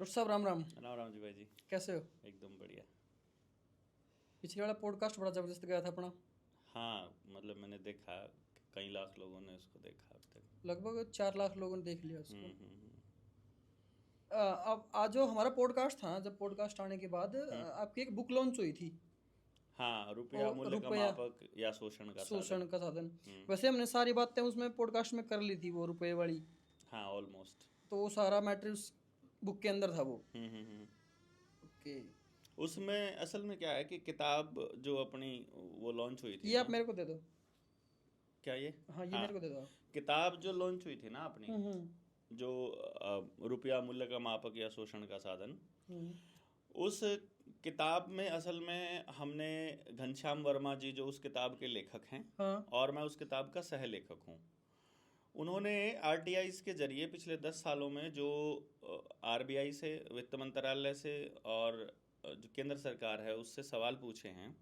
Doctor साहब राम राम। राम राम जी भाई जी। कैसे हो? एकदम बढ़िया। पिछले वाला पॉडकास्ट बड़ा जबरदस्त गया था अपना। हाँ मतलब मैंने देखा, कई लाख लोगों ने उसको देखा अब तक। लगभग 4 लाख लोगों ने देख लिया उसको। हम्म। अब आज जो हमारा पॉडकास्ट था, जब पॉडकास्ट आने के बाद हम्म। आपकी एक बुक लॉन्च हुई थी। हाँ, रुपया और मूल्य का रुपया मापक या शोषण का साधन। शोषण का साधन। हम्म। वैसे हमने सारी बातें उसमें पॉडकास्ट में कर ली थी, वो रुपए वाली। हाँ ऑलमोस्ट। तो वो सारा मैटर उस बुक के अंदर था वो। हम्म। ओके। उसमें असल में क्या है कि किताब जो अपनी वो लॉन्च हुई थी ये आप ना। मेरे को दे दो। क्या ये? हाँ, ये हाँ, मेरे को दे दो आप। किताब जो लॉन्च हुई थी ना अपनी, हम्म। जो रुपया मूल्य का मापक या शोषण का साधन, हम्म। उस किताब में असल में हमने घनश्याम वर्मा जी जो उस किताब के लेखक हैं, हाँ। और मैं उस किताब का सह लेखक हूँ। उन्होंने आरटीआईज के जरिए पिछले 10 सालों में जो आरबीआई से, वित्त मंत्रालय से और जो केंद्र सरकार है उससे सवाल पूछे हैं,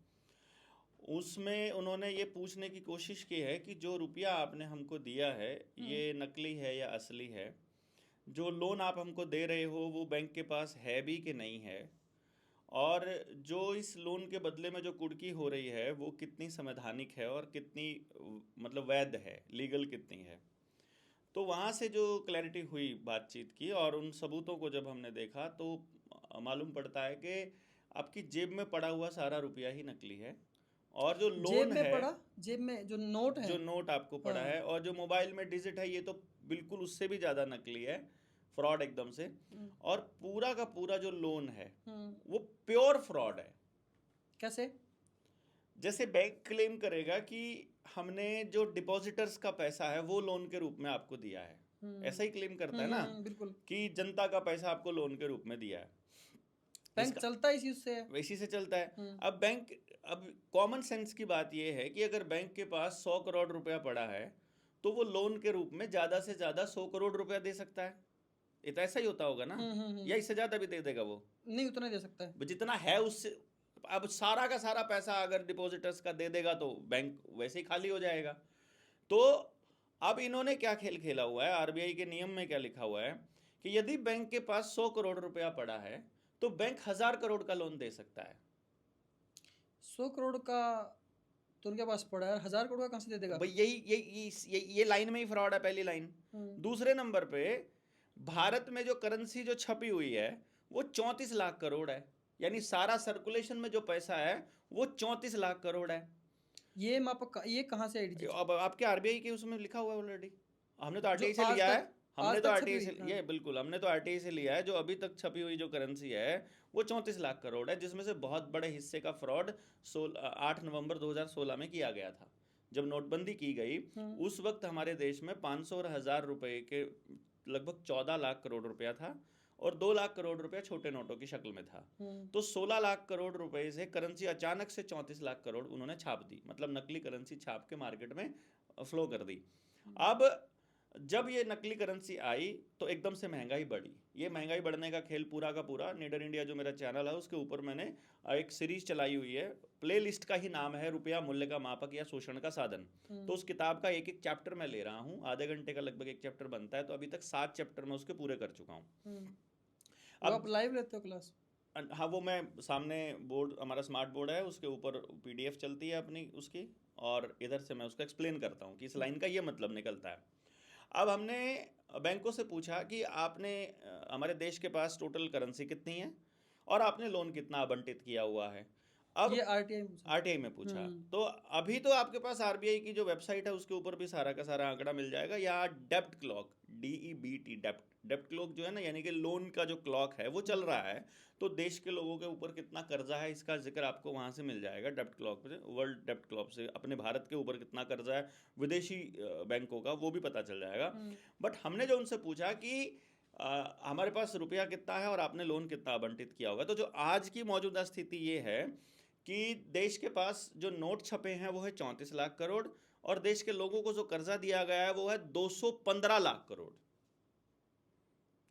उसमें उन्होंने ये पूछने की कोशिश की है कि जो रुपया आपने हमको दिया है ये नकली है या असली है। जो लोन आप हमको दे रहे हो वो बैंक के पास है भी कि नहीं है, और जो इस लोन के बदले में जो कुर्की हो रही है वो कितनी संवैधानिक है और कितनी मतलब वैध है, लीगल कितनी है। तो वहाँ से जो क्लैरिटी हुई बातचीत की और उन सबूतों को जब हमने देखा तो मालूम पड़ता है कि आपकी जेब में पड़ा हुआ सारा रुपया ही नकली है, और जो जेब लोन में है, पड़ा? जेब में जो नोट है? जो नोट आपको पड़ा हाँ। है, और जो मोबाइल में डिजिट है, ये तो बिल्कुल उससे भी ज़्यादा नकली है, फ्रॉड एकदम से। और पूरा का पूरा जो लोन है हम्म। वो प्योर फ्रॉड है। कैसे? जैसे बैंक क्लेम करेगा कि हमने जो डिपॉजिटर्स का पैसा है वो लोन के रूप में आपको दिया है, ऐसा ही क्लेम करता है ना, बिल्कुल। कि जनता का पैसा आपको लोन के रूप में दिया है। बैंक इसका चलता इसी उससे है। इसी से चलता है। हम्म। अब बैंक, अब कॉमन सेंस की बात यह है कि अगर बैंक के पास 100 करोड़ रुपया पड़ा है तो वो लोन के रूप में ज़्यादा से ज़्यादा 100 करोड़ रुपया दे सकता है। ये तो ऐसा ही होता होगा ना, या इससे ज़्यादा भी दे देगा वो? नहीं, उतना ही दे सकता है। जितना है उससे। अब सारा का सारा पैसा अगर डिपॉजिटर्स का दे देगा तो बैंक वैसे ही खाली हो जाएगा। तो अब इन्होंने क्या खेल खेला हुआ है, आरबीआई के नियम में क्या लिखा हुआ है कि यदि बैंक के पास 100 करोड़ रुपया पड़ा है तो बैंक 1000 करोड़ का लोन दे सकता है। 100 करोड़ का तो उनके पास पड़ा है, 1000 करोड़ का कहाँ से दे देगा? भाई ये लाइन में ही फ्रॉड है, पहली लाइन। दूसरे नंबर पे भारत में जो करेंसी जो छपी हुई है वो 34 लाख करोड़ है, यानी सारा सर्कुलेशन में जो पैसा है वो 34 लाख करोड़ है। ये मापक ये कहाँ से आईडी चीज? अब आपके आरबीआई के उसमें लिखा हुआ है ऑलरेडी। हमने तो जो आरटीआई से आज लिया है। तक आज तक छपी हुई? हाँ। ये बिल्कुल हमने तो आरटीआई से लिया है। जो अभी तक छपी हुई जो करेंसी है वो 34 लाख करोड़ है, जिसमें से बहुत बड़े हिस्से का फ्रॉड 8 नवंबर 2016 में किया गया था। जब नोटबंदी की गई उस वक्त हमारे देश में 500 और 1000 रुपए के लगभग 14 लाख करोड़ रुपया था, और 2 लाख करोड़ रुपया छोटे नोटों की शक्ल में था। तो 16 लाख करोड़ रुपए से करेंसी अचानक से 34 लाख करोड़ उन्होंने छाप दी, मतलब नकली करेंसी छाप के मार्केट में फ्लो कर दी। अब जब ये नकली करेंसी आई तो एकदम से महंगाई बढ़ी। ये महंगाई बढ़ने का खेल पूरा का पूरा नीडर इंडिया जो मेरा चैनल है उसके ऊपर मैंने एक सीरीज चलाई हुई है। प्ले लिस्ट का ही नाम है रुपया मूल्य का मापक या शोषण का साधन। तो उस किताब का एक एक चैप्टर मैं ले रहा हूँ, आधे घंटे का लगभग एक चैप्टर बनता है, तो अभी तक 7 चैप्टर में उसके पूरे कर चुका हूँ। वो आप लाइव लेते हो क्लास? हाँ, वो मैं सामने बोर्ड, हमारा स्मार्ट बोर्ड है, उसके ऊपर पीडीएफ चलती है अपनी उसकी, और इधर से मैं उसको एक्सप्लेन करता हूँ कि इस लाइन का ये मतलब निकलता है। अब हमने बैंकों से पूछा कि आपने हमारे देश के पास टोटल करेंसी कितनी है और आपने लोन कितना आवंटित किया हुआ है। अब ये आरटीआई पूछा? आरटीआई में पूछा। तो अभी तो आपके पास आरबीआई की जो वेबसाइट है उसके ऊपर भी सारा का सारा आंकड़ा मिल जाएगा, या डेप्ट क्लॉक, DEBT, डेप्ट क्लॉक जो है ना, यानी कि लोन का जो क्लॉक है वो चल रहा है, तो देश के लोगों के ऊपर कितना कर्जा है इसका जिक्र आपको वहां से मिल जाएगा डेप्ट क्लॉक से। वर्ल्ड डेप्ट क्लॉक से अपने भारत के ऊपर कितना कर्जा है विदेशी बैंकों का वो भी पता चल जाएगा। बट हमने जो उनसे पूछा कि हमारे पास रुपया कितना है और आपने लोन कितना आवंटित किया होगा, तो जो आज की मौजूदा स्थिति ये है कि देश के पास जो नोट छपे हैं वो है 34 लाख करोड़, और देश के लोगों को जो कर्जा दिया गया है वो है 215 लाख करोड़।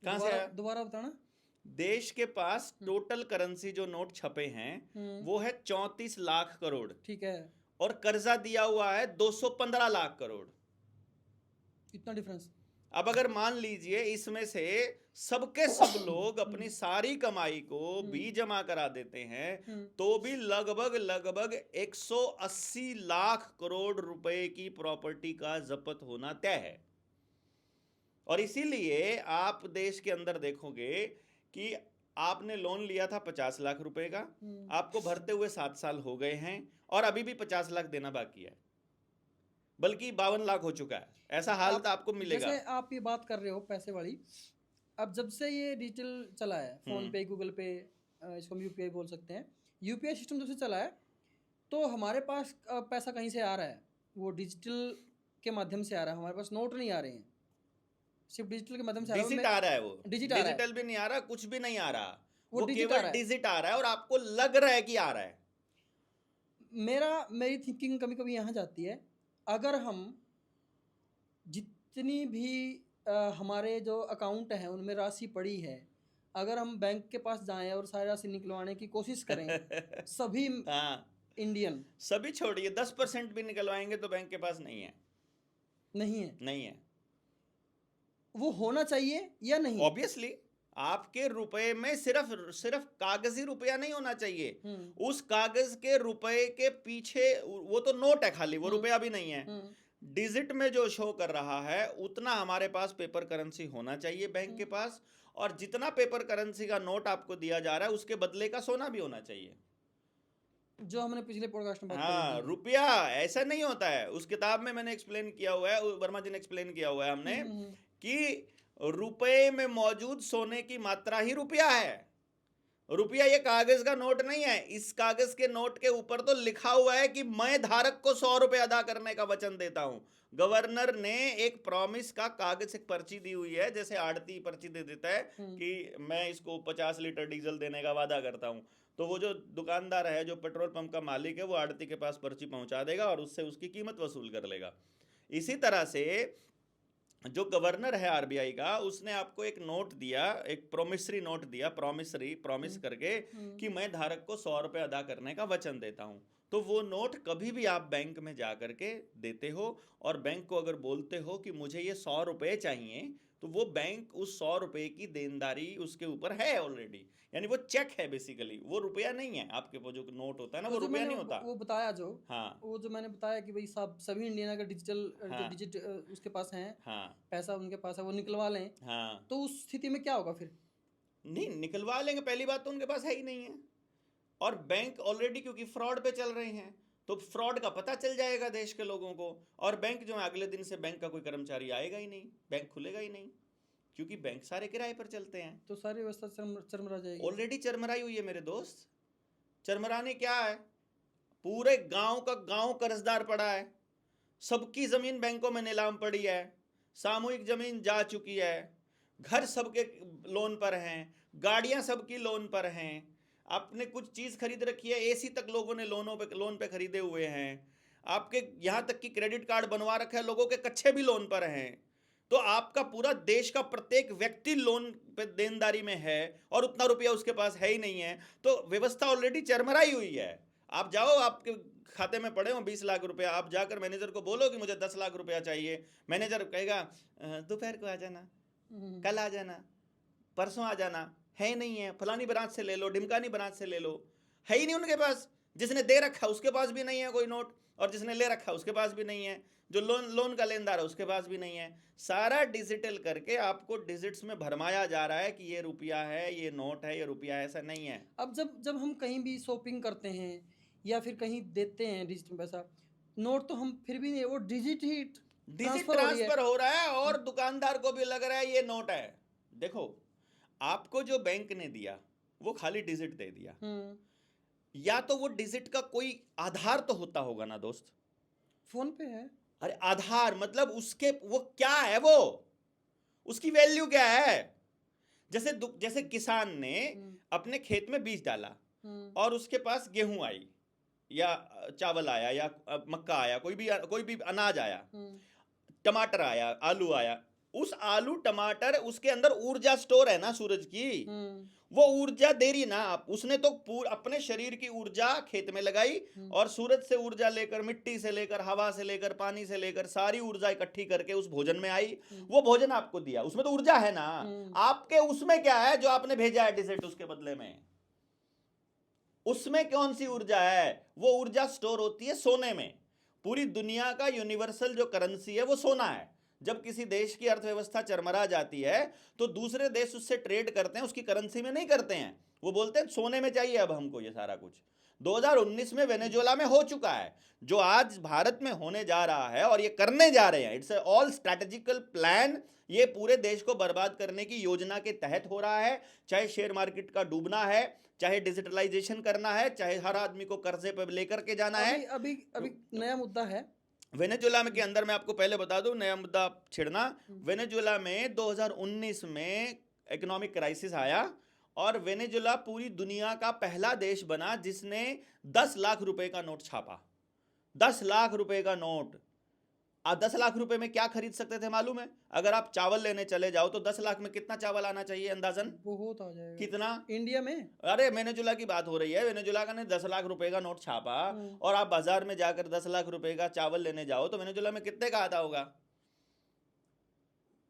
कहां से आया? दोबारा बताना। देश के पास टोटल करेंसी जो नोट छपे हैं वो है 34 लाख करोड़, ठीक है। और कर्जा दिया हुआ है 215 लाख करोड़। इतना डिफरेंस? अब अगर मान लीजिए इसमें से सबके सब लोग अपनी सारी कमाई को भी जमा करा देते हैं तो भी लगभग लगभग 180 लाख करोड़ रुपए की प्रॉपर्टी का जब्त होना तय है। और इसीलिए आप देश के अंदर देखोगे कि आपने लोन लिया था 50 लाख रुपए का, आपको भरते हुए 7 साल हो गए हैं और अभी भी 50 लाख देना बाकी है, बल्कि 52 लाख हो चुका है। ऐसा हाल तो आपको मिलेगा। जैसे आप ये बात कर रहे हो पैसे वाली, अब जब से ये डिजिटल चला है, फोन पे, गूगल पे, इसको हम यूपीआई बोल सकते हैं, यूपीआई सिस्टम जब से चला है तो हमारे पास पैसा कहीं से आ रहा है, वो डिजिटल के माध्यम से आ रहा है, हमारे पास नोट नहीं आ रहे हैं, सिर्फ डिजिटल के माध्यम से डिजिट आ रहा है। वो डिजिटल भी नहीं आ रहा, कुछ भी नहीं आ रहा, वो केवल डिजिट आ रहा है और आपको लग रहा है कि आ रहा है। मेरी थिंकिंग कभी कभी यहाँ जाती है, अगर हम जितनी भी हमारे जो अकाउंट हैं उनमें राशि पड़ी है, अगर हम बैंक के पास जाएं और सारी राशि निकलवाने की कोशिश करें सभी इंडियन, सभी छोड़िए 10% भी निकलवाएंगे तो बैंक के पास नहीं है। नहीं है। वो होना चाहिए या नहीं? ऑब्वियसली आपके रुपए में सिर्फ कागजी रुपया नहीं होना चाहिए, उस कागज के रुपए के पीछे वो तो नोट है खाली, वो रुपया भी नहीं है, डिजिट में जो शो कर रहा है उतना हमारे पास पेपर करेंसी होना चाहिए बैंक के पास, और जितना पेपर करेंसी का नोट आपको दिया जा रहा है उसके बदले का सोना भी होना चाहिए, जो हमने पिछले पॉडकास्ट में बात हाँ। रुपया ऐसा नहीं होता है, उस किताब में मैंने एक्सप्लेन किया हुआ है, वर्मा जी ने एक्सप्लेन किया हुआ है हमने, कि रुपए में मौजूद सोने की मात्रा ही रुपया है। रुपया ये कागज का नोट नहीं है, इस कागज के नोट के ऊपर तो लिखा हुआ है कि मैं धारक को 100 रुपए अदा करने का वचन देता हूं। गवर्नर ने एक प्रॉमिस का कागज, एक पर्ची दी हुई है, जैसे आड़ती पर्ची दे देता है कि मैं इसको 50 लीटर डीजल देने का वादा करता हूं, तो वो जो दुकानदार है, जो पेट्रोल पंप का मालिक है, वो आड़ती के पास पर्ची पहुंचा देगा और उससे उसकी कीमत वसूल कर लेगा। इसी तरह से जो गवर्नर है आरबीआई का, उसने आपको एक नोट दिया, एक प्रोमिसरी नोट दिया, प्रॉमिस करके कि मैं धारक को 100 रुपए अदा करने का वचन देता हूं, तो वो नोट कभी भी आप बैंक में जा करके देते हो और बैंक को अगर बोलते हो कि मुझे ये 100 रुपए चाहिए, तो वो बैंक उस 100 रुपए की देनदारी उसके ऊपर है ऑलरेडी, यानी वो चेक है बेसिकली, वो रुपया नहीं है। आपके वो जो नोट होता है ना, वो रुपया नहीं होता। वो बताया जो, हाँ, वो जो मैंने बताया कि भाई सब सभी इंडियन अगर डिजिट उसके पास हैं, पैसा उनके पास है, वो निकलवा लें, तो उस स्थिति में क्या होगा फिर? नहीं निकलवा लेंगे, पहली बात तो उनके पास है ही नहीं है, और बैंक ऑलरेडी क्योंकि फ्रॉड पे चल रहे हैं तो फ्रॉड का पता चल जाएगा देश के लोगों को, और बैंक जो है अगले दिन से बैंक का कोई कर्मचारी आएगा ही नहीं, बैंक खुलेगा ही नहीं, क्योंकि बैंक सारे किराए पर चलते हैं, तो सारी व्यवस्था चरमरा जाएगी। ऑलरेडी चरमराई हुई है मेरे दोस्त। चरमराने क्या है, पूरे गांव का गांव कर्जदार पड़ा है, सबकी जमीन बैंकों में नीलाम पड़ी है, सामूहिक जमीन जा चुकी है, घर सबके लोन पर हैं, गाड़ियां सबकी लोन पर हैं, आपने कुछ चीज खरीद रखी है, एसी तक लोगों ने लोन पे खरीदे हुए हैं, आपके यहां तक कि क्रेडिट कार्ड बनवा रखा है, लोगों के कच्चे भी लोन पर हैं, तो आपका पूरा देश का प्रत्येक व्यक्ति लोन पे देनदारी में है और उतना रुपया उसके पास है ही नहीं है, तो व्यवस्था ऑलरेडी चरमराई हुई है। आप जाओ, आपके खाते में पड़े हो 20 लाख रुपया, आप जाकर मैनेजर को बोलो कि मुझे 10 लाख रुपया चाहिए, मैनेजर कहेगा दोपहर को आ जाना, कल आ जाना, परसों आ जाना, है ही नहीं है, फलानी ब्रांच से ले लो, ढिमकानी ब्रांच से ले लो, है ही नहीं उनके पास, जिसने दे रखा उसके पास भी नहीं है कोई नोट, और जिसने ले रखा उसके पास भी नहीं है, जो लोन का लेनदार है उसके पास भी नहीं है। सारा डिजिटल करके आपको डिजिट्स में भरमाया जा रहा है कि ये रुपया है, ये नोट है, ये रुपया है, ऐसा नहीं है। अब जब हम कहीं भी शॉपिंग करते हैं या फिर कहीं देते हैं डिजिटल पैसा, नोट तो हम फिर भी नहीं, वो डिजिट ट्रांसफर हो रहा है और दुकानदार को भी लग रहा है ये नोट है। देखो, आपको जो बैंक ने दिया वो खाली डिजिट दे दिया, या तो वो डिजिट का कोई आधार तो होता होगा ना दोस्त, फोन पे है, अरे आधार मतलब उसके वो क्या है, वो उसकी वैल्यू क्या है। जैसे किसान ने अपने खेत में बीज डाला और उसके पास गेहूं आई या चावल आया या मक्का आया, कोई भी अनाज आया, टमाटर आया, आलू आया, उस आलू टमाटर उसके अंदर ऊर्जा स्टोर है ना सूरज की, वो ऊर्जा दे रही ना आप, उसने तो अपने शरीर की ऊर्जा खेत में लगाई और सूरज से ऊर्जा लेकर, मिट्टी से लेकर, हवा से लेकर, पानी से लेकर सारी ऊर्जा इकट्ठी करके उस भोजन में आई, वो भोजन आपको दिया, उसमें तो ऊर्जा है ना। आपके उसमें क्या है जो आपने भेजा है डिजिट उसके बदले में, उसमें कौन सी ऊर्जा है? वो ऊर्जा स्टोर होती है सोने में। पूरी दुनिया का यूनिवर्सल जो करेंसी है वो सोना है। जब किसी देश की अर्थव्यवस्था चरमरा जाती है तो दूसरे देश उससे ट्रेड करते हैं, उसकी करेंसी में नहीं करते हैं, वो बोलते हैं सोने में चाहिए अब हमको ये सारा कुछ। 2019 में वेनेजुएला में हो चुका है, जो आज भारत में होने जा रहा है और ये करने जा रहे हैं। इट्स ऑल स्ट्रैटेजिकल प्लान, ये पूरे देश को बर्बाद करने की योजना के तहत हो रहा है। चाहे शेयर मार्केट का डूबना है, चाहे डिजिटलाइजेशन करना है, चाहे हर आदमी को कर्जे पर लेकर के जाना है। अभी अभी नया मुद्दा है वेनेजुएला में के अंदर, मैं आपको पहले बता दूं, नया मुद्दा छिड़ना। वेनेजुएला में 2019 में इकोनॉमिक क्राइसिस आया और वेनेजुएला पूरी दुनिया का पहला देश बना जिसने 10 लाख रुपए का नोट छापा। 10 लाख रुपए का नोट। आप 10 लाख रुपए में क्या खरीद सकते थे मालूम है? अगर आप चावल लेने चले जाओ तो 10 लाख में कितना चावल आना चाहिए अंदाजन? बहुत आ जाएगा। कितना इंडिया में? अरे वेनेजुएला की बात हो रही है। वेनेजुएला का ने 10 लाख रुपए का नोट छापा और आप बाजार में जाकर 10 लाख रुपए का चावल लेने जाओ तो वेनेजुएला में कितने का आता होगा?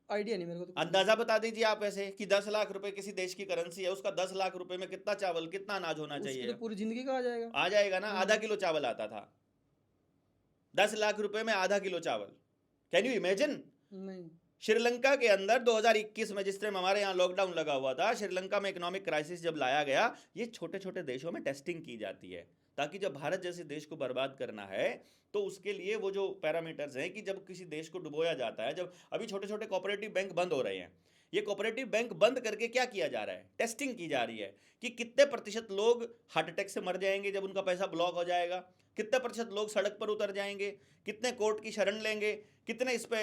आइडिया नहीं मेरे को तो। अंदाजा बता दीजिए आप ऐसे कि 10 लाख रुपए किसी देश की करेंसी है, उसका 10 लाख रुपए में कितना चावल, कितना अनाज होना चाहिए? तो पूरी जिंदगी का आ जाएगा। आ जाएगा ना। आधा किलो चावल आता था 10 लाख रुपए में, आधा किलो चावल। Can you imagine? नहीं। श्रीलंका के अंदर 2021 में, जिस टाइम हमारे यहाँ लॉकडाउन लगा हुआ था, श्रीलंका में इकोनॉमिक क्राइसिस जब लाया गया, ये छोटे छोटे देशों में टेस्टिंग की जाती है ताकि जब भारत जैसे देश को बर्बाद करना है तो उसके लिए वो जो पैरामीटर्स हैं कि जब किसी देश को डुबोया जाता है, जब अभी छोटे छोटे कोऑपरेटिव बैंक बंद हो रहे हैं, ये कोऑपरेटिव बैंक बंद करके क्या किया जा रहा है? टेस्टिंग की जा रही है कि कितने प्रतिशत लोग हार्ट अटैक से मर जाएंगे जब उनका पैसा ब्लॉक हो जाएगा, कितने प्रतिशत लोग सड़क पर उतर जाएंगे, कितने कोर्ट की शरण लेंगे, कितने इस पे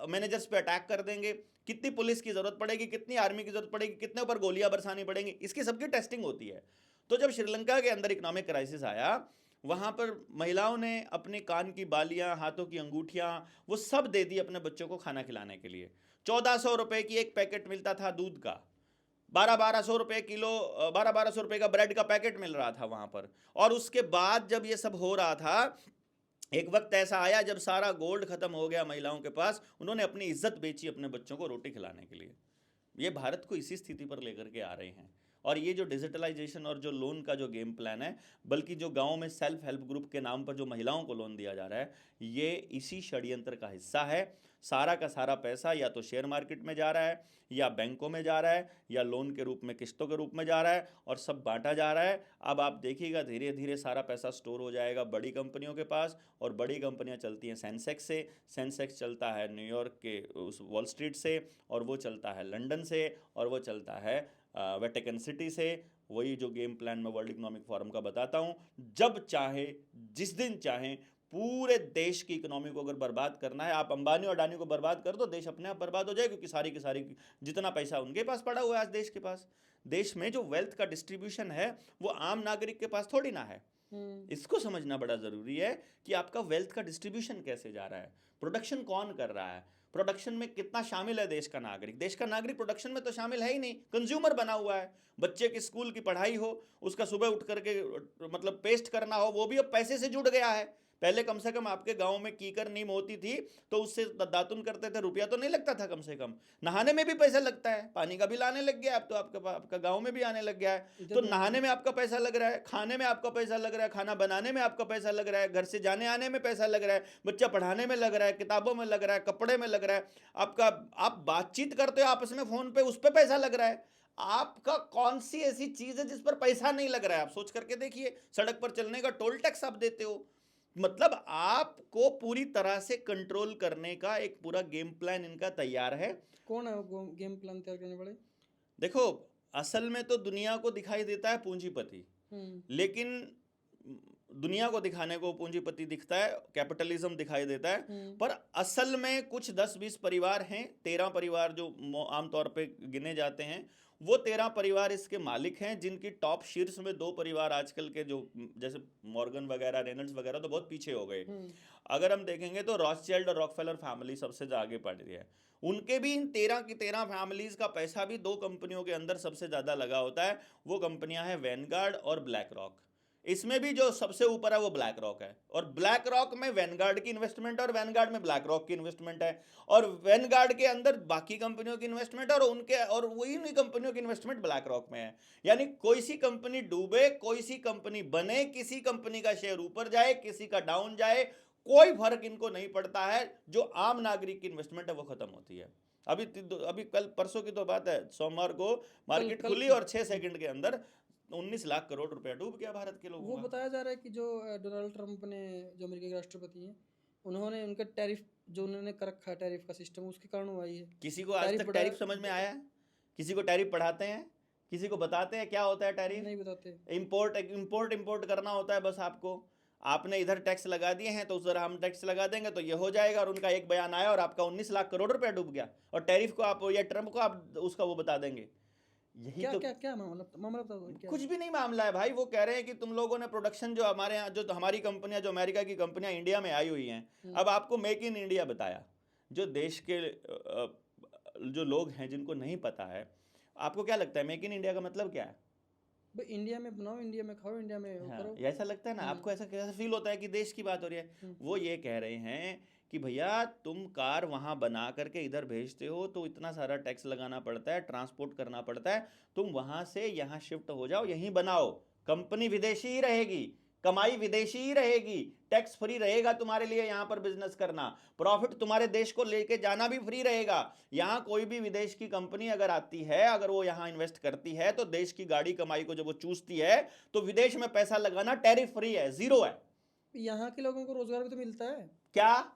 मैनेजर्स पे अटैक कर देंगे, कितनी पुलिस की जरूरत पड़ेगी, कितनी आर्मी की जरूरत पड़ेगी, कितने ऊपर गोलियां बरसानी पड़ेंगी, इसकी सबकी टेस्टिंग होती है। तो जब श्रीलंका के अंदर इकोनॉमिक क्राइसिस आया, वहां पर महिलाओं ने अपने कान की बालियां, हाथों की अंगूठियां, वो सब दे दी अपने बच्चों को खाना खिलाने के लिए। 1400 रुपए की एक पैकेट मिलता था दूध का, 1200 रुपए किलो, 1200 रुपए का ब्रेड का पैकेट मिल रहा था वहां पर। और उसके बाद जब ये सब हो रहा था, एक वक्त ऐसा आया जब सारा गोल्ड खत्म हो गया महिलाओं के पास, उन्होंने अपनी इज्जत बेची अपने बच्चों को रोटी खिलाने के लिए। ये भारत को इसी स्थिति पर लेकर के आ रहे हैं। और ये जो डिजिटलाइजेशन और जो लोन का जो गेम प्लान है, बल्कि जो गांव में सेल्फ हेल्प ग्रुप के नाम पर जो महिलाओं को लोन दिया जा रहा है, ये इसी षड्यंत्र का हिस्सा है। सारा का सारा पैसा या तो शेयर मार्केट में जा रहा है, या बैंकों में जा रहा है, या लोन के रूप में, किस्तों के रूप में जा रहा है, और सब बांटा जा रहा है। अब आप देखिएगा धीरे धीरे सारा पैसा स्टोर हो जाएगा बड़ी कंपनियों के पास, और बड़ी कंपनियां चलती हैं सेंसेक्स से, सेंसेक्स चलता है न्यूयॉर्क के उस वॉल स्ट्रीट से, और वो चलता है लंदन से, और वो चलता है वेटिकन सिटी से। वही जो गेम प्लान में वर्ल्ड इकोनॉमिक फोरम का बताता हूँ, जब चाहे, जिस दिन चाहे, पूरे देश की इकोनॉमी को अगर बर्बाद करना है, आप अंबानी और अडानी को बर्बाद कर दो, देश अपने आप बर्बाद हो जाए, क्योंकि सारी की सारी जितना पैसा उनके पास पड़ा हुआ है आज देश के पास। देश में जो वेल्थ का डिस्ट्रीब्यूशन है वो आम नागरिक के पास थोड़ी ना है। इसको समझना बड़ा जरूरी है कि आपका वेल्थ का डिस्ट्रीब्यूशन कैसे जा रहा है, प्रोडक्शन कौन कर रहा है, प्रोडक्शन में कितना शामिल है देश का नागरिक। देश का नागरिक प्रोडक्शन में तो शामिल है ही नहीं, कंज्यूमर बना हुआ है। बच्चे की स्कूल की पढ़ाई हो, उसका सुबह उठ करके मतलब पेस्ट करना हो, वो भी अब पैसे से जुड़ गया है। पहले कम से कम आपके गांव में कीकर नीम होती थी तो उससे दातुन करते थे, रुपया तो नहीं लगता था कम से कम। नहाने में भी पैसा लगता है, पानी का बिल आने लग गया अब तो आपका गांव में भी आने लग गया है। तो नहाने में आपका पैसा लग रहा है, खाने में आपका पैसा लग रहा है, खाना बनाने में आपका पैसा लग रहा है, घर से जाने आने में पैसा लग रहा है, बच्चा पढ़ाने में लग रहा है, किताबों में लग रहा है, कपड़े में लग रहा है, आप बातचीत करते हो आपस में फोन पे, उस पर पैसा लग रहा है। आपका कौन सी ऐसी चीज है जिस पर पैसा नहीं लग रहा है? आप सोच करके देखिए। सड़क पर चलने का टोल टैक्स आप देते हो। मतलब आपको पूरी तरह से कंट्रोल करने का एक पूरा गेम प्लान इनका तैयार है। कौन है वो गेम प्लान तैयार करने वाले? देखो, असल में तो दुनिया को दिखाई देता है पूंजीपति, लेकिन दुनिया को दिखाने को पूंजीपति दिखता है, कैपिटलिज्म दिखाई देता है, पर असल में कुछ 10-20 परिवार हैं, 13 परिवार जो आमतौर पे गिने जाते हैं, वो 13 परिवार इसके मालिक हैं, जिनकी टॉप शीर्ष में 2 परिवार आजकल के जो जैसे मॉर्गन वगैरह, रेनल्ड्स वगैरह तो बहुत पीछे हो गए। अगर हम देखेंगे तो रॉथस्चाइल्ड और रॉकफेलर फैमिली सबसे आगे बढ़ रही है। उनके भी इन 13 की 13 फैमिलीज का पैसा भी 2 कंपनियों के अंदर सबसे ज्यादा लगा होता है। वो कंपनियां हैं वैनगार्ड और ब्लैक रॉक। इसमें भी जो सबसे ऊपर है वो ब्लैक रॉक है, और ब्लैक रॉक में वैनगार्ड की इन्वेस्टमेंट है और वैनगार्ड में ब्लैक रॉक की इन्वेस्टमेंट है, और वैनगार्ड के अंदर बाकी कंपनियों की इन्वेस्टमेंट और वही नहीं कंपनियों की इन्वेस्टमेंट ब्लैक रॉक में है। यानी कोई सी कंपनी डूबे, कोई सी कंपनी बने, किसी कंपनी का शेयर ऊपर जाए, किसी का डाउन जाए, कोई फर्क इनको नहीं पड़ता है। जो आम नागरिक की इन्वेस्टमेंट है वो खत्म होती है। अभी कल परसों की तो बात है, सोमवार को मार्केट खुली और 6 सेकंड के अंदर 19 लाख करोड़ रुपया डूब गया भारत के लोगों वो का। बताया जा रहा है कि जो डोनाल्ड ट्रंप ने, जो अमेरिका के राष्ट्रपति हैं, उन्होंने उनका टैरिफ जो उन्होंने कर रखा है, टैरिफ का सिस्टम, उसके कारण हुआ ही है। किसी को आज तक टैरिफ समझ में आया है? किसी को टैरिफ पढ़ाते हैं? किसी को बताते हैं क्या होता है टैरिफ? नहीं बताते। इंपोर्ट करना होता है बस आपको। आपने इधर टैक्स लगा दिए हैं तो उधर हम टैक्स लगा देंगे तो ये हो जाएगा, और उनका एक बयान आया और आपका 19 लाख करोड़ रुपया डूब गया, और टैरिफ को आप या ट्रंप को आप उसका वो बता देंगे। यही क्या तो क्या क्या मामला बताओ क्या? कुछ भी नहीं मामला है भाई। वो कह रहे हैं कि तुम लोगों ने प्रोडक्शन जो हमारे यहाँ, जो हमारी कंपनियां, जो अमेरिका की कंपनियां इंडिया में आई हुई हैं, अब आपको मेक इन इंडिया बताया। जो देश के जो लोग हैं जिनको नहीं पता है, आपको क्या लगता है मेक इन इंडिया का मतलब क्या है? भाई इंडिया में बनाओ, इंडिया में खाओ, इंडिया में वो करो। ऐसा लगता है ना आपको? ऐसा कैसा फील होता है कि देश की बात हो रही है? वो ये कह रहे हैं कि भैया तुम कार वहां बना करके इधर भेजते हो तो इतना सारा टैक्स लगाना पड़ता है, ट्रांसपोर्ट करना पड़ता है, तुम वहां से यहाँ शिफ्ट हो जाओ, यहीं बनाओ, कंपनी विदेशी ही रहेगी, कमाई विदेशी ही रहेगी, टैक्स फ्री रहेगा तुम्हारे लिए यहाँ पर बिजनेस करना, प्रॉफिट तुम्हारे देश को लेके जाना भी फ्री रहेगा। यहाँ कोई भी विदेश की कंपनी अगर आती है, अगर वो यहाँ इन्वेस्ट करती है तो देश की गाड़ी कमाई को जब वो चूसती है तो विदेश में पैसा लगाना टैरिफ फ्री है, जीरो है। यहाँ के लोगों को रोजगार भी तो मिलता है। क्या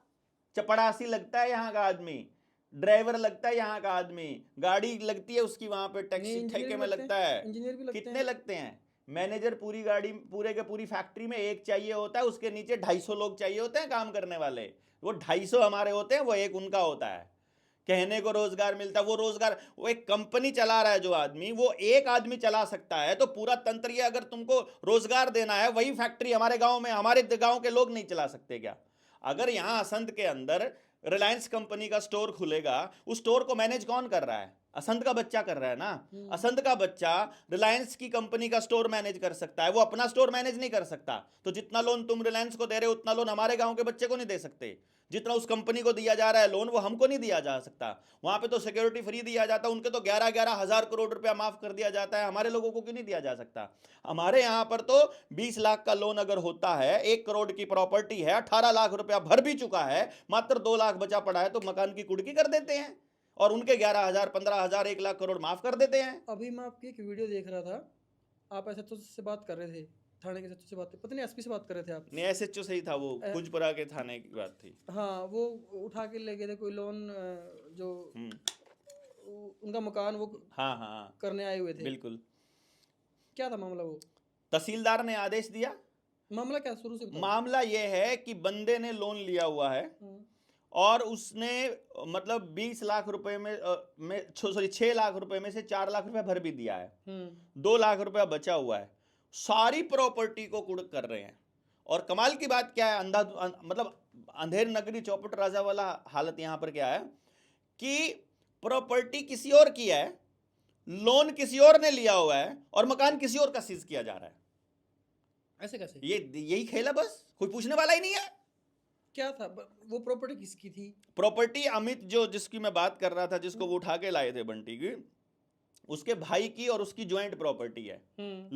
चपड़ासी लगता है यहाँ का आदमी, ड्राइवर लगता है यहाँ का आदमी, गाड़ी लगती है उसकी वहां पे टैक्सी ठेके में लगता है। इंजीनियर भी लगते हैं। कितने लगते हैं? मैनेजर पूरी गाड़ी, पूरे के पूरी फैक्ट्री में एक चाहिए होता है, उसके नीचे 250 लोग चाहिए होते हैं काम करने वाले। वो 250 हमारे होते हैं, वो एक उनका होता है। कहने को रोजगार मिलता है, वो रोजगार, वो एक कंपनी चला रहा है जो आदमी, वो एक आदमी चला सकता है। तो पूरा तंत्र ये, अगर तुमको रोजगार देना है, वही फैक्ट्री हमारे गांव में, हमारे गांव के लोग नहीं चला सकते क्या? अगर यहां असंध के अंदर रिलायंस कंपनी का स्टोर खुलेगा, उस स्टोर को मैनेज कौन कर रहा है? असंध का बच्चा कर रहा है ना। असंध का बच्चा रिलायंस की कंपनी का स्टोर मैनेज कर सकता है, वो अपना स्टोर मैनेज नहीं कर सकता। तो जितना लोन तुम रिलायंस को दे रहे हो उतना लोन हमारे गांव के बच्चे को नहीं दे सकते। जितना उस कंपनी को दिया जा रहा है लोन, वो हमको नहीं दिया जा सकता। वहां पे तो सिक्योरिटी फ्री दिया जाता है, उनके तो 11-11 हजार करोड़ रुपया माफ कर दिया जाता है, हमारे लोगों को क्यों नहीं दिया जा सकता? हमारे यहाँ पर तो 20 लाख का लोन अगर होता है, 1 करोड़ की प्रॉपर्टी है, 18 लाख रुपया भर भी चुका है, मात्र 2 लाख बचा पड़ा है, तो मकान की कुड़की कर देते हैं और उनके 11,000, 15,000, 1 लाख करोड़ माफ कर देते हैं। अभी मैं आपकी एक वीडियो देख रहा था, आप ऐसे तो से बात कर रहे थे, थाने के सचिव से बात, पता नहीं एसपी से बात कर रहे थे आप? नहीं, एसएचओ सही था, वो कुंजपुरा के थाने की बात थी। हाँ, वो उठा के ले गए थे कोई लोन, जो उनका मकान वो हाँ करने आए हुए थे। बिल्कुल। क्या था मामला? वो तहसीलदार ने आदेश दिया। मामला क्या, शुरू से बताओ। मामला यह है कि बंदे ने लोन लिया हुआ है और उसने मतलब 20 लाख रुपए में 6 लाख रुपए में से 4 लाख रुपए भर भी दिया है, 2 लाख रुपया बचा हुआ है, सारी प्रॉपर्टी को कुड़क कर रहे हैं। और कमाल की बात क्या है, मतलब अंधेर नगरी चौपट राजा वाला हालत यहां पर क्या है कि प्रॉपर्टी किसी और की है, लोन किसी और ने लिया हुआ है और मकान किसी और का सीज किया जा रहा है। ऐसे कैसे? यही खेल है, बस कोई पूछने वाला ही नहीं है। क्या था वो प्रॉपर्टी? किसकी थी प्रॉपर्टी? अमित, जो जिसकी मैं बात कर रहा था, जिसको वो उठा के लाए थे बंटी की, उसके भाई की और उसकी ज्वाइंट प्रॉपर्टी है।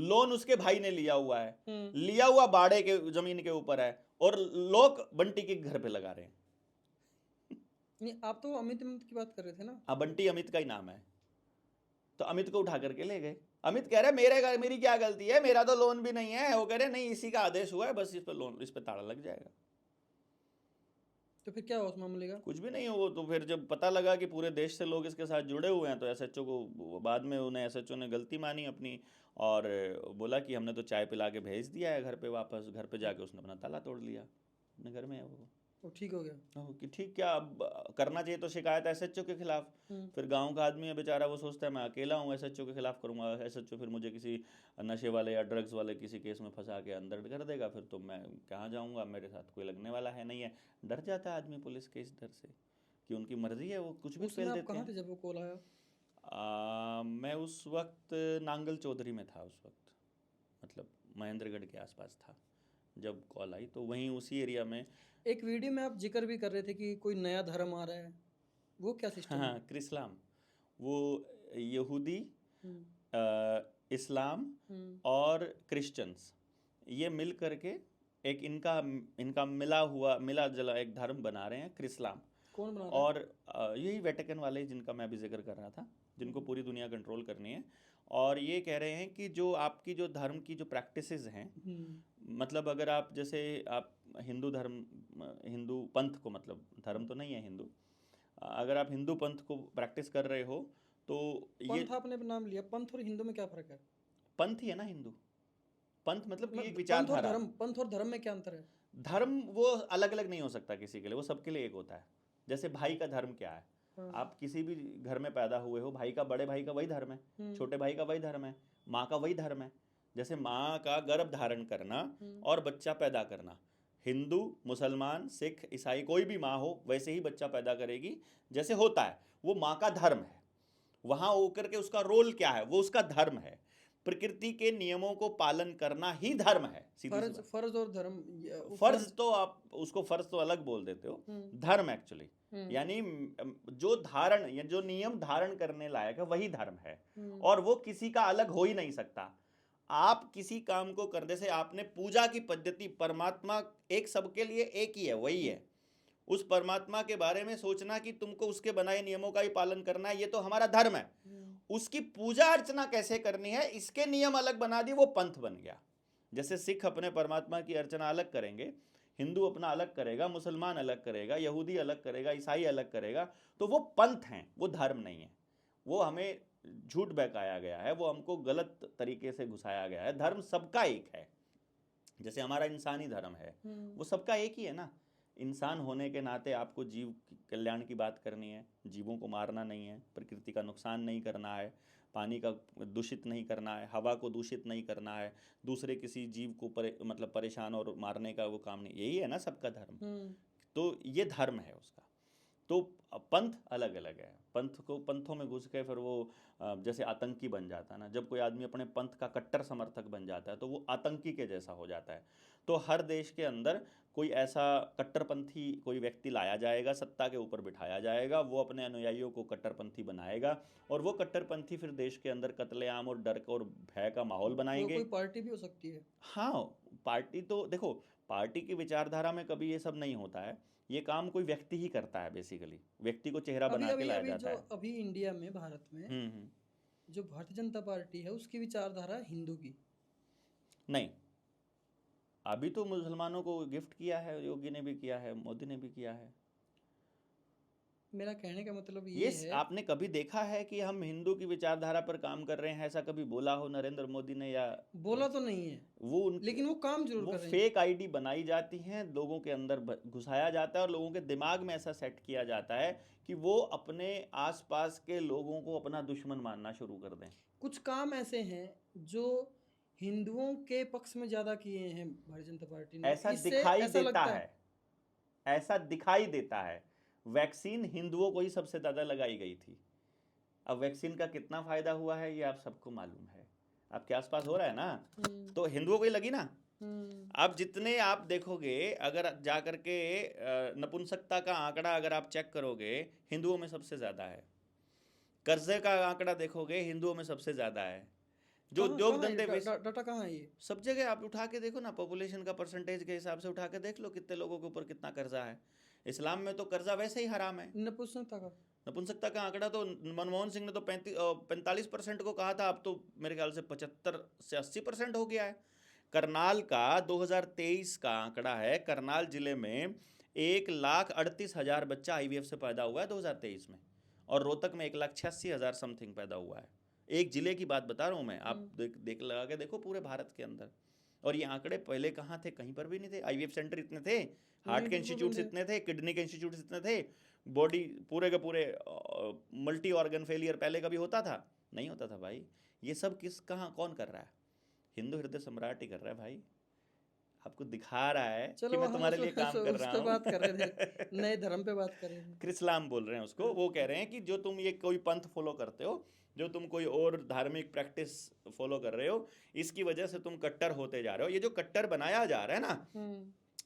लोन उसके भाई ने लिया हुआ है, लिया हुआ बाड़े के जमीन के ऊपर है, और लोग बंटी के घर पे लगा रहे हैं। नहीं, आप तो अमित की बात कर रहे थे ना? हाँ, बंटी अमित का ही नाम है। तो अमित को उठा करके ले गए। अमित कह रहे मेरी क्या गलती है, मेरा तो लोन भी नहीं है। वो कह रहे नहीं, इसी का आदेश हुआ है, बस इस पे ताला लग जाएगा। तो फिर क्या हुआ उस मामले का? कुछ भी नहीं हो। वो तो फिर जब पता लगा कि पूरे देश से लोग इसके साथ जुड़े हुए हैं, तो एसएचओ को बाद में उन्हें एसएचओ ने गलती मानी अपनी, और बोला कि हमने तो चाय पिला के भेज दिया है घर पे वापस। घर पे जाके उसने अपना ताला तोड़ लिया, अपने घर में है वो ठीक हो गया। कि ठीक क्या अब करना चाहिए तो शिकायत एसएचओ के खिलाफ। फिर गांव का आदमी है बेचारा, वो सोचता है मैं अकेला हूँ, एसएचओ के खिलाफ करूँगा, एसएचओ फिर मुझे किसी नशे वाले या ड्रग्स वाले किसी केस में फंसा के अंदर कर देगा, फिर तो मैं कहाँ जाऊँगा, मेरे साथ कोई लगने वाला है नहीं है। डर जाता है आदमी पुलिस के इस डर से कि उनकी मर्जी है, वो कुछ भी उस समय फेल आप देते कहाँ थे हैं। जब वो कॉल आया? मैं उस वक्त नांगल चौधरी में था उस वक्त, मतलब महेंद्रगढ़ के आसपास था जब कॉल आई, तो वहीं उसी एरिया में। एक वीडियो में आप जिक्र भी कर रहे थे कि कोई नया धर्म आ रहा है, वो क्या सिस्टम है? हाँ, क्रिस्लाम, वो यहूदी, हम्म, इस्लाम हम्म, और क्रिश्चियंस, ये मिल करके एक इनका इनका मिला जुला एक धर्म बना रहे हैं, क्रिस्लाम। कौन बना रहा है? और यही वेटिकन वाले जिनका मैं अभी जिक्र कर रहा था, जिनको पूरी दुनिया कंट्रोल करनी है। और ये कह रहे हैं कि जो आपकी जो धर्म की जो प्रैक्टिसेस हैं, मतलब अगर आप जैसे आप हिंदू धर्म, हिंदू पंथ को, मतलब धर्म तो नहीं है हिंदू, अगर आप हिंदू पंथ को प्रैक्टिस कर रहे हो तो ये पंथ आपने नाम लिया, पंथ और हिंदू में क्या फर्क है? पंथ ही है ना हिंदू। पंथ मतलब कि एक पंथ और विचारधारा। धर्म, पंथ और धर्म में क्या अंतर है? धर्म वो अलग अलग नहीं हो सकता किसी के लिए, वो सबके लिए एक होता है। जैसे भाई का धर्म क्या है, हाँ। आप किसी भी घर में पैदा हुए हो, भाई का, बड़े भाई का वही धर्म है, छोटे भाई का वही धर्म है, माँ का वही धर्म है। जैसे माँ का गर्भ धारण करना और बच्चा पैदा करना, हिंदू, मुसलमान, सिख, ईसाई, कोई भी माँ हो वैसे ही बच्चा पैदा करेगी जैसे होता है, वो माँ का धर्म है। वहां होकर के उसका रोल क्या है, वो उसका धर्म है। प्रकृति के नियमों को पालन करना ही धर्म है, सीधी सी फर्ज, बात। फर्ज और धर्म, फर्ज तो आप उसको फर्ज तो अलग बोल देते हो, धर्म एक्चुअली यानी जो धारण या जो नियम धारण करने लायक है वही धर्म है, और वो किसी का अलग हो ही नहीं सकता। आप किसी काम को करने से, आपने पूजा की पद्धति, परमात्मा एक सबके लिए एक ही है, वही है। उस परमात्मा के बारे में सोचना कि तुमको उसके बनाए नियमों का ही पालन करना है, ये तो हमारा धर्म है। उसकी पूजा अर्चना कैसे करनी है, इसके नियम अलग बना दिए, वो पंथ बन गया। जैसे सिख अपने परमात्मा की अर्चना अलग करेंगे, हिंदू अपना अलग करेगा, मुसलमान अलग करेगा, यहूदी अलग करेगा, ईसाई अलग करेगा, तो वो पंथ हैं, वो धर्म नहीं है। वो हमें झूठ बहकाया गया है, वो हमको गलत तरीके से घुसाया गया है। धर्म सबका एक है, जैसे हमारा इंसानी धर्म है वो सबका एक ही है ना। इंसान होने के नाते आपको जीव कल्याण की बात करनी है, जीवों को मारना नहीं है, प्रकृति का नुकसान नहीं करना है, पानी का दूषित नहीं करना है, हवा को दूषित नहीं करना है, दूसरे किसी जीव को मतलब परेशान और मारने का वो काम नहीं, यही है ना सबका धर्म। तो ये धर्म है उसका। तो पंथ अलग अलग है, पंथों में घुस के फिर वो जैसे आतंकी बन जाता है ना, जब कोई आदमी अपने पंथ का कट्टर समर्थक बन जाता है तो वो आतंकी के जैसा हो जाता है। तो हर देश के अंदर कोई ऐसा कट्टरपंथी कोई व्यक्ति लाया जाएगा, सत्ता के ऊपर बिठाया जाएगा, वो अपने अनुयायियों को कट्टरपंथी बनाएगा, और वो कट्टरपंथी फिर देश के अंदर कत्लेआम और डर और भय का माहौल बनाएंगे। कोई पार्टी भी हो सकती है। हाँ, पार्टी तो देखो, पार्टी की विचारधारा में कभी ये सब नहीं होता है, ये काम कोई व्यक्ति ही करता है, बेसिकली व्यक्ति को चेहरा बना के लाया जाता है। अभी इंडिया में, भारत में जो भारतीय जनता पार्टी है उसकी विचारधारा हिंदू की नहीं। अभी तो मुसलमानों को गिफ्ट किया है, योगी ने भी किया है, मोदी ने भी किया है। मेरा कहने का मतलब ये है, आपने कभी देखा है कि हम हिंदू की विचारधारा पर काम कर रहे हैं, ऐसा कभी बोला हो नरेंद्र मोदी ने? या बोला तो नहीं है वो, लेकिन वो काम जरूर कर रहे हैं। फेक आईडी बनाई जाती हैं, लोगों के अंदर घुसाया जाता है और लोगों के दिमाग में ऐसा सेट किया जाता है कि वो अपने आसपास के लोगों को अपना दुश्मन मानना शुरू कर दें। कुछ काम ऐसे हैं जो हिंदुओं के पक्ष में ज्यादा किए हैं भारतीय जनता पार्टी ने, ऐसा दिखाई देता है, ऐसा दिखाई देता है। वैक्सीन हिंदुओं को ही सबसे ज्यादा लगाई गई थी। अब वैक्सीन का कितना फायदा हुआ है ये आप सबको मालूम है, आपके आसपास हो रहा है ना, तो हिंदुओं को ही लगी ना। अब जितने आप देखोगे, अगर जा करके नपुंसकता का आंकड़ा अगर आप चेक करोगे, हिंदुओं में सबसे ज्यादा है। कर्जे का आंकड़ा देखोगे, हिंदुओं में सबसे ज्यादा है। जो उद्योग धंधे, डाटा कहाँ है ये? सब जगह आप उठा के देखो ना, पॉपुलेशन का परसेंटेज के हिसाब से उठा के देख लो कितने लोगों के ऊपर कितना कर्जा है। इस्लाम में तो कर्जा वैसे ही हराम है। नपुंसकता का आंकड़ा तो मनमोहन सिंह ने तो 45% को कहा था, अब तो मेरे ख्याल से 75 से 80% हो गया है। करनाल का 2023 का आंकड़ा है, करनाल जिले में 1,38,000 बच्चा आईवीएफ से पैदा हुआ है 2023 में, और रोहतक में 1,86,000 समथिंग पैदा हुआ है। एक जिले की बात बता रहा हूँ मैं, आप देख लगा के देखो पूरे भारत के अंदर। और ये आंकड़े पहले कहाँ थे? कहीं पर भी नहीं थे। आईवीएफ सेंटर इतने थे, हार्ट के इंस्टीट्यूट्स इतने थे, किडनी के इंस्टीट्यूट्स इतने थे, बॉडी पूरे के पूरे मल्टी ऑर्गन फेलियर पहले कभी होता था? नहीं होता था भाई। ये सब कौन कर रहा है? हिंदू हृदय सम्राट ही कर रहा है भाई। आपको दिखा रहा है कि मैं तुम्हारे लिए काम कर रहा हूँ। बात कर रहे थे, नए धर्म पे बात कर रहे थे। क्रिस्लाम बोल रहे हैं उसको। वो कह रहे हैं कि जो तुम ये कोई पंथ फॉलो करते हो, जो तुम कोई और धार्मिक प्रैक्टिस फॉलो कर रहे हो, इसकी वजह से तुम कट्टर होते जा रहे हो। ये जो कट्टर बनाया जा रहा है ना,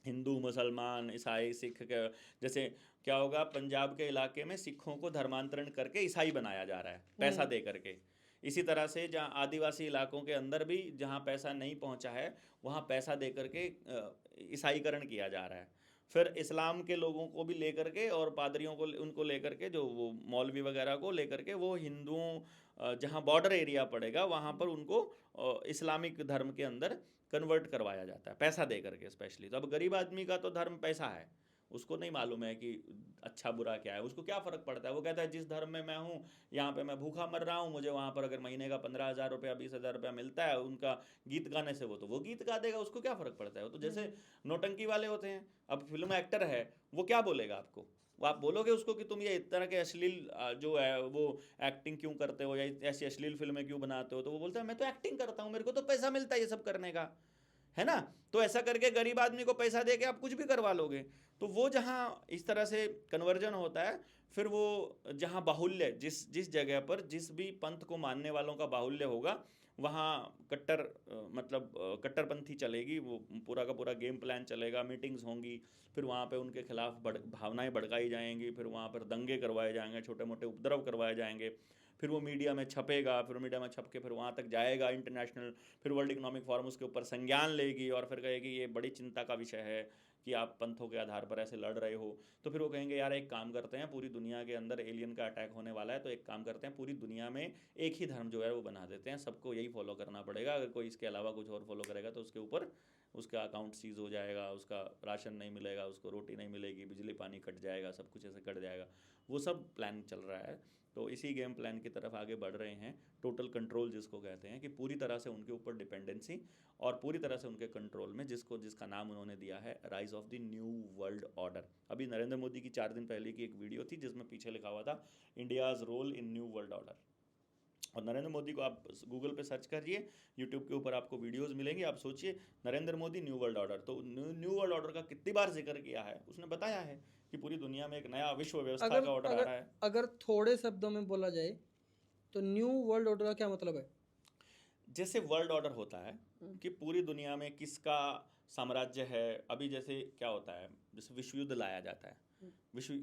हिंदू, मुसलमान, ईसाई, सिख, जैसे क्या होगा पंजाब के इलाके में सिखों को धर्मांतरण करके ईसाई बनाया जा रहा है पैसा दे करके। इसी तरह से जहाँ आदिवासी इलाकों के अंदर भी जहाँ पैसा नहीं पहुँचा है वहाँ पैसा दे करके ईसाईकरण किया जा रहा है। फिर इस्लाम के लोगों को भी लेकर के और पादरियों को उनको लेकर के, जो वो मौलवी वगैरह को लेकर के, वो हिंदुओं जहाँ बॉर्डर एरिया पड़ेगा वहाँ पर उनको इस्लामिक धर्म के अंदर कन्वर्ट करवाया जाता है पैसा दे करके स्पेशली। तो अब गरीब आदमी का तो धर्म पैसा है, उसको नहीं मालूम है कि अच्छा बुरा क्या है, उसको क्या फ़र्क पड़ता है। वो कहता है जिस धर्म में मैं हूँ यहाँ पे मैं भूखा मर रहा हूँ, मुझे वहाँ पर अगर महीने का 15,000 रुपया 20,000 रुपया मिलता है उनका गीत गाने से, वो गीत गा देगा, उसको क्या फ़र्क पड़ता है। वो तो जैसे नौटंकी वाले होते हैं। अब फिल्म एक्टर है, वो क्या बोलेगा आपको? वो आप बोलोगे उसको कि तुम ये इस तरह के अश्लील जो है वो एक्टिंग क्यों करते हो या ऐसी अश्लील फिल्में क्यों बनाते हो? तो वो बोलता है मैं तो एक्टिंग करता हूँ, मेरे को तो पैसा मिलता है ये सब करने का, है ना। तो ऐसा करके गरीब आदमी को पैसा दे के आप कुछ भी करवा लोगे। तो वो जहाँ इस तरह से कन्वर्जन होता है, फिर वो जहाँ बाहुल्य, जिस जगह पर जिस भी पंथ को मानने वालों का बाहुल्य होगा, वहाँ कट्टरपंथी चलेगी। वो पूरा का पूरा गेम प्लान चलेगा, मीटिंग्स होंगी, फिर वहाँ पे उनके खिलाफ भावनाएं भड़काई जाएंगी, फिर वहाँ पर दंगे करवाए जाएंगे, छोटे मोटे उपद्रव करवाए जाएंगे, फिर वो मीडिया में छपेगा, फिर मीडिया में छप के फिर वहाँ तक जाएगा इंटरनेशनल, फिर वर्ल्ड इकोनॉमिक फोरम उसके ऊपर संज्ञान लेगी और फिर कहेगी ये बड़ी चिंता का विषय है कि आप पंथों के आधार पर ऐसे लड़ रहे हो। तो फिर वो कहेंगे यार एक काम करते हैं, पूरी दुनिया के अंदर एलियन का अटैक होने वाला है, तो एक काम करते हैं पूरी दुनिया में एक ही धर्म जो है वो बना देते हैं, सबको यही फॉलो करना पड़ेगा, अगर कोई इसके अलावा कुछ और फॉलो करेगा तो उसके ऊपर उसका अकाउंट सीज हो जाएगा, उसका राशन नहीं मिलेगा, उसको रोटी नहीं मिलेगी, बिजली पानी कट जाएगा, सब कुछ ऐसे कट जाएगा। वो सब प्लान चल रहा है। तो इसी गेम प्लान की तरफ आगे बढ़ रहे हैं। टोटल कंट्रोल जिसको कहते हैं, कि पूरी तरह से उनके ऊपर डिपेंडेंसी और पूरी तरह से उनके कंट्रोल में, जिसका नाम उन्होंने दिया है rise of the new world order. अभी नरेंद्र मोदी की 4 दिन पहले की एक वीडियो थी जिसमें पीछे लिखा हुआ था India's role in new world order. और नरेंद्र मोदी को आप गूगल पे सर्च करिए, यूट्यूब के ऊपर आपको वीडियोस मिलेंगी, आप सोचिए Narendra Modi new world order, तो न्यू वर्ल्ड ऑर्डर का कितनी बार जिक्र किया है। उसने बताया है कि पूरी दुनिया में एक नया विश्व व्यवस्था का ऑर्डर आ रहा है। अगर थोड़े शब्दों में बोला जाए तो न्यू वर्ल्ड ऑर्डर का क्या मतलब है? जैसे वर्ल्ड ऑर्डर होता है कि पूरी दुनिया में किसका साम्राज्य है। अभी जैसे क्या होता है, जैसे विश्व युद्ध लाया जाता है,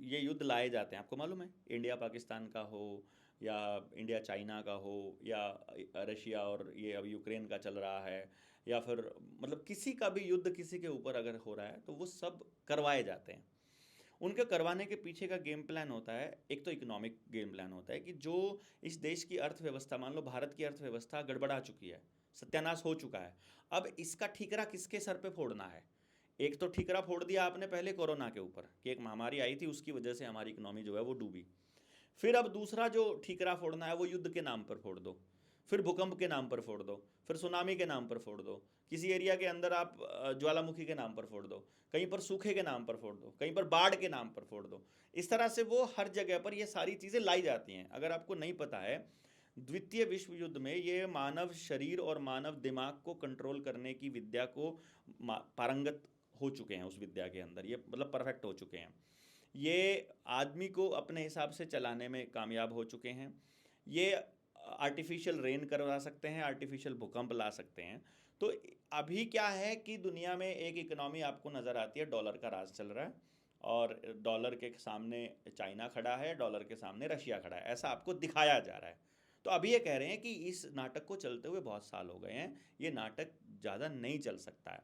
ये युद्ध लाए जाते हैं, आपको मालूम है, इंडिया पाकिस्तान का हो या इंडिया चाइना का हो या रशिया और ये अब यूक्रेन का चल रहा है, या फिर मतलब किसी का भी युद्ध किसी के ऊपर अगर हो रहा है तो वो सब करवाए जाते हैं। उनके करवाने के पीछे का गेम प्लान होता है, एक तो इकोनॉमिक गेम प्लान होता है कि जो इस देश की अर्थव्यवस्था, मान लो भारत की अर्थव्यवस्था गड़बड़ा चुकी है, सत्यानाश हो चुका है, अब इसका ठीकरा किसके सर पे फोड़ना है। एक तो ठीकरा फोड़ दिया आपने पहले कोरोना के ऊपर कि एक महामारी आई थी, उसकी वजह से हमारी इकोनॉमी जो है वो डूबी। फिर अब दूसरा जो ठीकरा फोड़ना है वो युद्ध के नाम पर फोड़ दो, फिर भूकंप के नाम पर फोड़ दो, फिर सुनामी के नाम पर फोड़ दो, किसी एरिया के अंदर आप ज्वालामुखी के नाम पर फोड़ दो, कहीं पर सूखे के नाम पर फोड़ दो, कहीं पर बाढ़ के नाम पर फोड़ दो। इस तरह से वो हर जगह पर ये सारी चीज़ें लाई जाती हैं। अगर आपको नहीं पता है, द्वितीय विश्व युद्ध में ये मानव शरीर और मानव दिमाग को कंट्रोल करने की विद्या को पारंगत हो चुके हैं, उस विद्या के अंदर ये मतलब परफेक्ट हो चुके हैं। ये आदमी को अपने हिसाब से चलाने में कामयाब हो चुके हैं। ये आर्टिफिशियल रेन करवा सकते हैं, आर्टिफिशियल भूकंप ला सकते हैं। तो अभी क्या है कि दुनिया में एक इकोनॉमी आपको नज़र आती है, डॉलर का राज चल रहा है और डॉलर के सामने चाइना खड़ा है, डॉलर के सामने रशिया खड़ा है, ऐसा आपको दिखाया जा रहा है। तो अभी ये कह रहे हैं कि इस नाटक को चलते हुए बहुत साल हो गए हैं, ये नाटक ज़्यादा नहीं चल सकता है।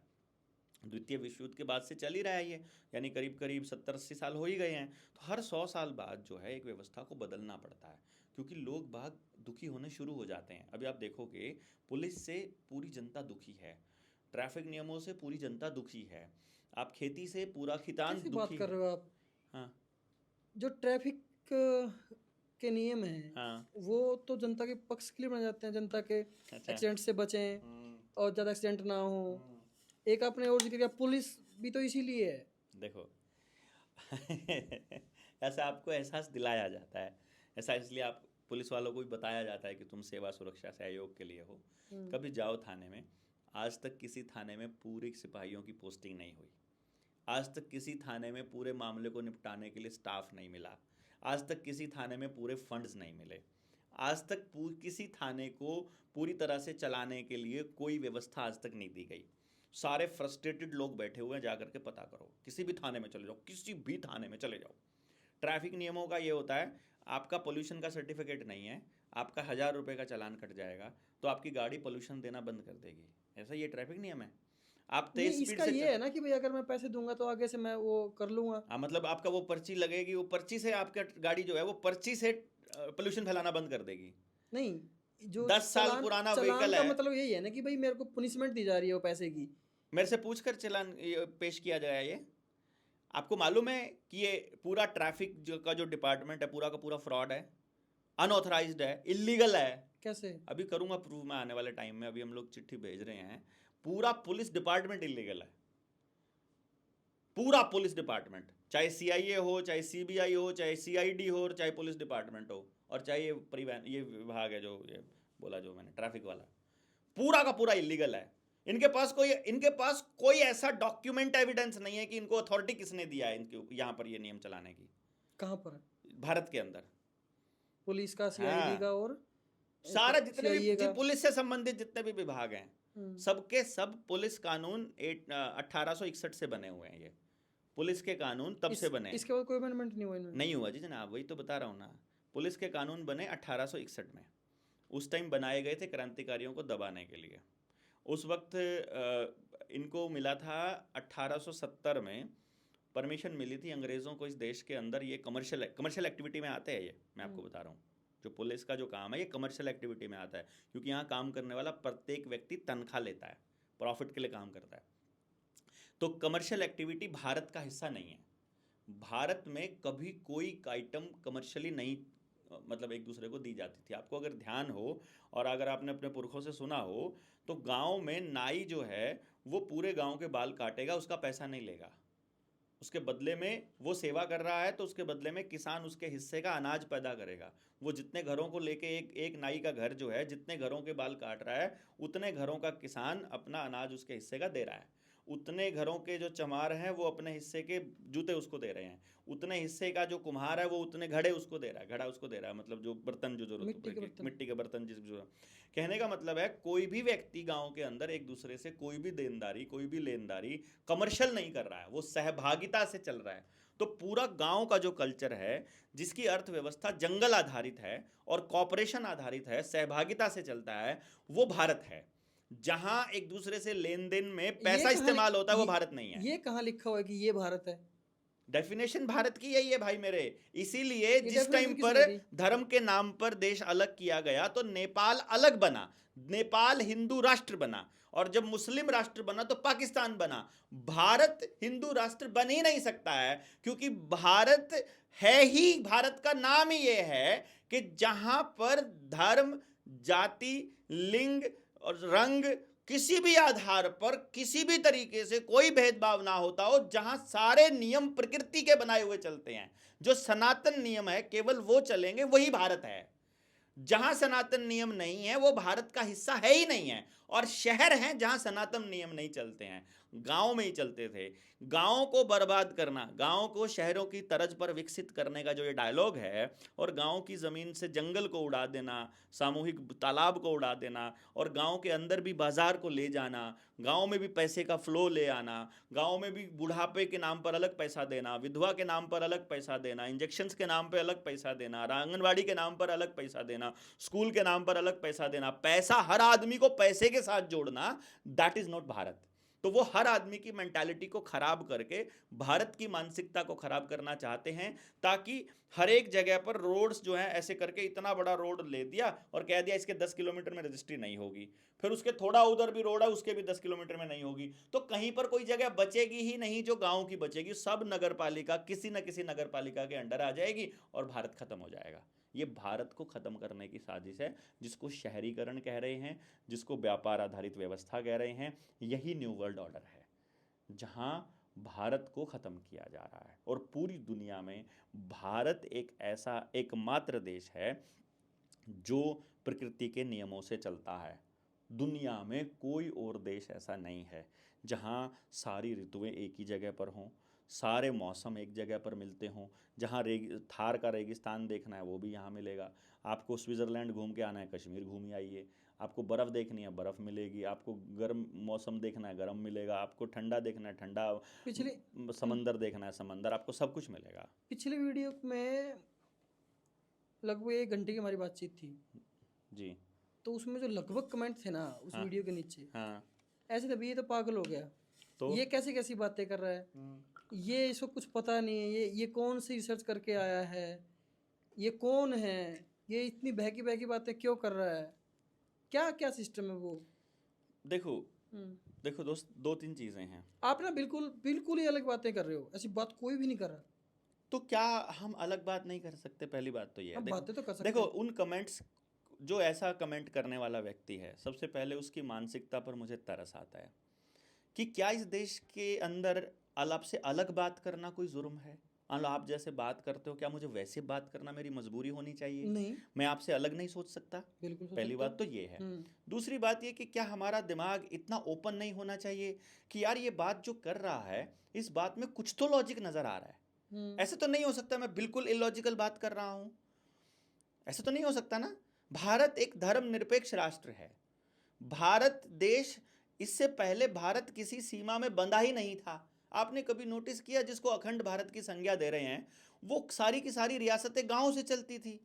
द्वितीय विश्व युद्ध के बाद से चल ही रहा है ये, यानी करीब करीब 70-80 साल हो ही गए हैं। तो हर 100 साल बाद जो है एक व्यवस्था को बदलना पड़ता है, क्योंकि लोग बाग दुखी होने शुरू हो जाते हैं। अभी आप देखोगे पुलिस से पूरी जनता दुखी है, ट्रैफिक नियमों से पूरी जनता दुखी है, आप खेती से पूरा खितान कैसी बात दुखी कर है। रहे हो आप? हाँ जो ट्रैफिक के नियम हैं हाँ। वो तो जनता के पक्ष के लिए बनाए जाते हैं, जनता के अच्छा। एक्सीडेंट से बचें और ज़्यादा एक्सीडेंट ना हो। एक आपने और जिक्र किया, पुलिस भी तो इसीलिए है। देखो ऐसा आपको एहसास दिलाया जाता है, ऐसा इसलिए आप पुलिस वालों को भी बताया जाता है कि तुम सेवा सुरक्षा सहयोग के लिए हो। कभी जाओ थाने में, आज तक किसी थाने में पूरे सिपाहियों की पोस्टिंग नहीं हुई, आज तक किसी थाने में पूरे मामले को निपटाने के लिए स्टाफ नहीं मिला, आज तक किसी थाने में पूरे फंड्स नहीं मिले, आज तक किसी थाने को पूरी तरह से चलाने के लिए कोई व्यवस्था आज तक नहीं दी गई। सारे फ्रस्ट्रेटेड लोग बैठे हुए हैं, जाकर के पता करो, किसी भी थाने में चले जाओ, किसी भी थाने में चले जाओ। ट्रैफिक नियमों का ये होता है, आपका पोल्यूशन का सर्टिफिकेट नहीं है, आपका 1000 रुपये का चालान कट जाएगा तो आपकी गाड़ी पोल्यूशन देना बंद कर देगी, ऐसा ये ट्रैफिक नियम है। आप नहीं, तेज स्पीड इसका से ये है ना कि भाई अगर मैं पैसे दूंगा तो आगे से मैं वो कर लूंगा। हाँ, मतलब आपका वो पर्ची लगेगी, वो पर्ची से आपका गाड़ी जो है वो पर्ची से पोल्यूशन फैलाना बंद कर देगी। नहीं, जो 10 साल पुराना चालान व्हीकल का है, मतलब यही है ना कि भाई मेरे को पनिशमेंट दी जा रही है वो पैसे की। मेरे से पूछकर चालान पेश किया जाए। ये आपको मालूम है कि ये पूरा ट्रैफिक का जो डिपार्टमेंट है पूरा का पूरा फ्रॉड है, अनऑथराइज्ड है, इलीगल है। कैसे? अभी करूंगा प्रूव मैं आने वाले टाइम में, अभी हम लोग चिट्ठी भेज रहे हैं। पूरा पुलिस डिपार्टमेंट इलीगल है, पूरा पुलिस डिपार्टमेंट, चाहे सीआईए हो, चाहे सीबीआई हो, चाहे सीआईडी हो, चाहे पुलिस डिपार्टमेंट हो, और चाहे ये परिवहन ये विभाग है जो ये बोला जो मैंने ट्रैफिक वाला, पूरा का पूरा इलीगल है। इनके पास कोई ऐसा डॉक्यूमेंट एविडेंस नहीं है कि इनको अथॉरिटी किसने दिया है इनके यहाँ पर ये नियम चलाने की। कहाँ पर? भारत के अंदर पुलिस का, सीआईडी का और सारा जितने CIA भी का। पुलिस से संबंधित जितने भी विभाग हैं सबके सब पुलिस कानून 1861 से बने हुए हैं। ये पुलिस के कानून तब से बने। इसके बाद कोई अमेंडमेंट नहीं हुआ इनमें? नहीं हुआ जी जनाब, वही तो बता रहा हूँ ना। पुलिस के कानून बने 1861 में, उस टाइम बनाए गए थे क्रांतिकारियों को दबाने के लिए। उस वक्त इनको मिला था 1870 में परमिशन मिली थी अंग्रेज़ों को इस देश के अंदर ये कमर्शियल एक्टिविटी में आते हैं। ये मैं आपको बता रहा हूँ, जो पुलिस का जो काम है ये कमर्शियल एक्टिविटी में आता है, क्योंकि यहाँ काम करने वाला प्रत्येक व्यक्ति तनख्वाह लेता है, प्रॉफिट के लिए काम करता है। तो कमर्शियल एक्टिविटी भारत का हिस्सा नहीं है। भारत में कभी कोई आइटम कमर्शियली नहीं मतलब एक दूसरे को दी जाती थी। आपको अगर ध्यान हो और अगर आपने अपने पुरखों से सुना हो तो गांव में नाई जो है वो पूरे गांव के बाल काटेगा, उसका पैसा नहीं लेगा, उसके बदले में वो सेवा कर रहा है तो उसके बदले में किसान उसके हिस्से का अनाज पैदा करेगा। वो जितने घरों को लेके एक नाई का घर जो है जितने घरों के बाल काट रहा है उतने घरों का किसान अपना अनाज उसके हिस्से का दे रहा है, उतने घरों के जो चमार हैं वो अपने हिस्से के जूते उसको दे रहे हैं, उतने हिस्से का जो कुम्हार है वो उतने घड़े उसको दे रहा है, घड़ा उसको दे रहा है, मतलब जो बर्तन जो जरूरत मिट्टी के बर्तन जिस जो। कहने का मतलब है कोई भी व्यक्ति गांव के अंदर एक दूसरे से कोई भी देनदारी कोई भी लेनदारी कमर्शियल नहीं कर रहा है, वो सहभागिता से चल रहा है। तो पूरा गांव का जो कल्चर है जिसकी अर्थव्यवस्था जंगल आधारित है और कॉपरेशन आधारित है, सहभागिता से चलता है, वो भारत है। जहां एक दूसरे से लेन देन में पैसा इस्तेमाल होता है वो भारत नहीं है। ये कहां लिखा हुआ है कि ये भारत है? डेफिनेशन भारत की यही है भाई मेरे। इसीलिए जिस टाइम पर धर्म के नाम पर देश अलग किया गया तो नेपाल अलग बना, नेपाल हिंदू राष्ट्र बना, और जब मुस्लिम राष्ट्र बना तो पाकिस्तान बना। भारत हिंदू राष्ट्र बन ही नहीं सकता है, क्योंकि भारत है ही, भारत का नाम ही ये है कि जहां पर धर्म, जाति, लिंग और रंग किसी भी आधार पर किसी भी तरीके से कोई भेदभाव ना होता हो, जहां सारे नियम प्रकृति के बनाए हुए चलते हैं, जो सनातन नियम है केवल वो चलेंगे, वही भारत है। जहां सनातन नियम नहीं है वो भारत का हिस्सा है ही नहीं है। और शहर हैं जहां सनातन नियम नहीं चलते हैं, गांव में ही चलते थे। गांव को बर्बाद करना, गांव को शहरों की तर्ज पर विकसित करने का जो ये डायलॉग है, और गांव की ज़मीन से जंगल को उड़ा देना, सामूहिक तालाब को उड़ा देना, और गांव के अंदर भी बाजार को ले जाना, गांव में भी पैसे का फ्लो ले आना, गांव में भी बुढ़ापे के नाम पर अलग पैसा देना, विधवा के नाम पर अलग पैसा देना, इंजेक्शंस के नाम पर अलग पैसा देना, आंगनबाड़ी के नाम पर अलग पैसा देना, स्कूल के नाम पर अलग पैसा देना, पैसा हर आदमी को पैसे के साथ जोड़ना, दैट इज नॉट भारत। तो वो हर आदमी की मेंटालिटी को खराब करके भारत की मानसिकता को खराब करना चाहते हैं, ताकि हर एक जगह पर रोड्स जो है ऐसे करके इतना बड़ा रोड ले दिया और कह दिया इसके 10 किलोमीटर में रजिस्ट्री नहीं होगी, फिर उसके थोड़ा उधर भी रोड है उसके भी 10 किलोमीटर में नहीं होगी, तो कहीं पर कोई जगह बचेगी ही नहीं जो गांव की बचेगी, सब नगर पालिका किसी न किसी नगर पालिका के अंडर आ जाएगी और भारत खत्म हो जाएगा। ये भारत को खत्म करने की साजिश है, जिसको शहरीकरण कह रहे हैं, जिसको व्यापार आधारित व्यवस्था कह रहे हैं। यही न्यू वर्ल्ड ऑर्डर है, जहां भारत को खत्म किया जा रहा है। और पूरी दुनिया में भारत एक ऐसा एकमात्र देश है जो प्रकृति के नियमों से चलता है। दुनिया में कोई और देश ऐसा नहीं है जहां सारी ऋतुएं एक ही जगह पर हों, सारे मौसम एक जगह पर मिलते हों, जहाँ थार का रेगिस्तान देखना है वो भी यहाँ मिलेगा, आपको स्विट्ज़रलैंड घूम के आना है कश्मीर घूम ही आइए, आपको बर्फ़ देखनी है बर्फ़ मिलेगी, आपको गर्म मौसम देखना है गर्म मिलेगा, आपको ठंडा देखना है ठंडा, पिछले समंदर देखना है समंदर, आपको सब कुछ मिलेगा। पिछले वीडियो में लगभग 1 घंटे की हमारी बातचीत थी जी। तो उसमें जो लगभग कमेंट थे ना उस वीडियो के नीचे, हाँ ऐसे तभी ये तो पागल हो गया, तो ये कैसी कैसी बातें कर रहा है, ये इसको कुछ पता नहीं है, ये कौन सी रिसर्च करके आया है, ये कौन है, ये इतनी बहकी बहकी बातें क्यों कर रहा है, क्या क्या सिस्टम है वो। देखो देखो दोस्त, 2-3 चीज़ें हैं। आप ना बिल्कुल बिल्कुल ही अलग बातें कर रहे हो, ऐसी बात कोई भी नहीं कर रहा। तो क्या हम अलग बात नहीं कर सकते? पहली बात तो ये है। हम बातें तो कर सकते देखो हैं। उन कमेंट्स, जो ऐसा कमेंट करने वाला व्यक्ति है, सबसे पहले उसकी मानसिकता पर मुझे तरस आता है कि क्या इस देश के अंदर अलाप से अलग बात करना कोई जुर्म है? आप जैसे बात करते हो, क्या मुझे वैसे बात करना मेरी मजबूरी होनी चाहिए? नहीं, मैं आपसे अलग नहीं सोच सकता? बिल्कुल सोच पहली सकते बात तो ये है। हो। दूसरी बात ये कि क्या हमारा दिमाग इतना ओपन नहीं होना चाहिए कि यार ये बात जो कर रहा है, इस बात में कुछ तो लॉजिक नजर आ रहा है। ऐसे तो नहीं हो सकता मैं बिल्कुल इलॉजिकल बात कर रहा हूं, ऐसे तो नहीं हो सकता ना। भारत एक धर्मनिरपेक्ष राष्ट्र है। भारत देश, इससे पहले भारत किसी सीमा में बंधा ही नहीं था। आपने कभी नोटिस किया, जिसको अखंड भारत की संज्ञा दे रहे हैं, वो सारी की सारी रियासतें गांव से चलती थी।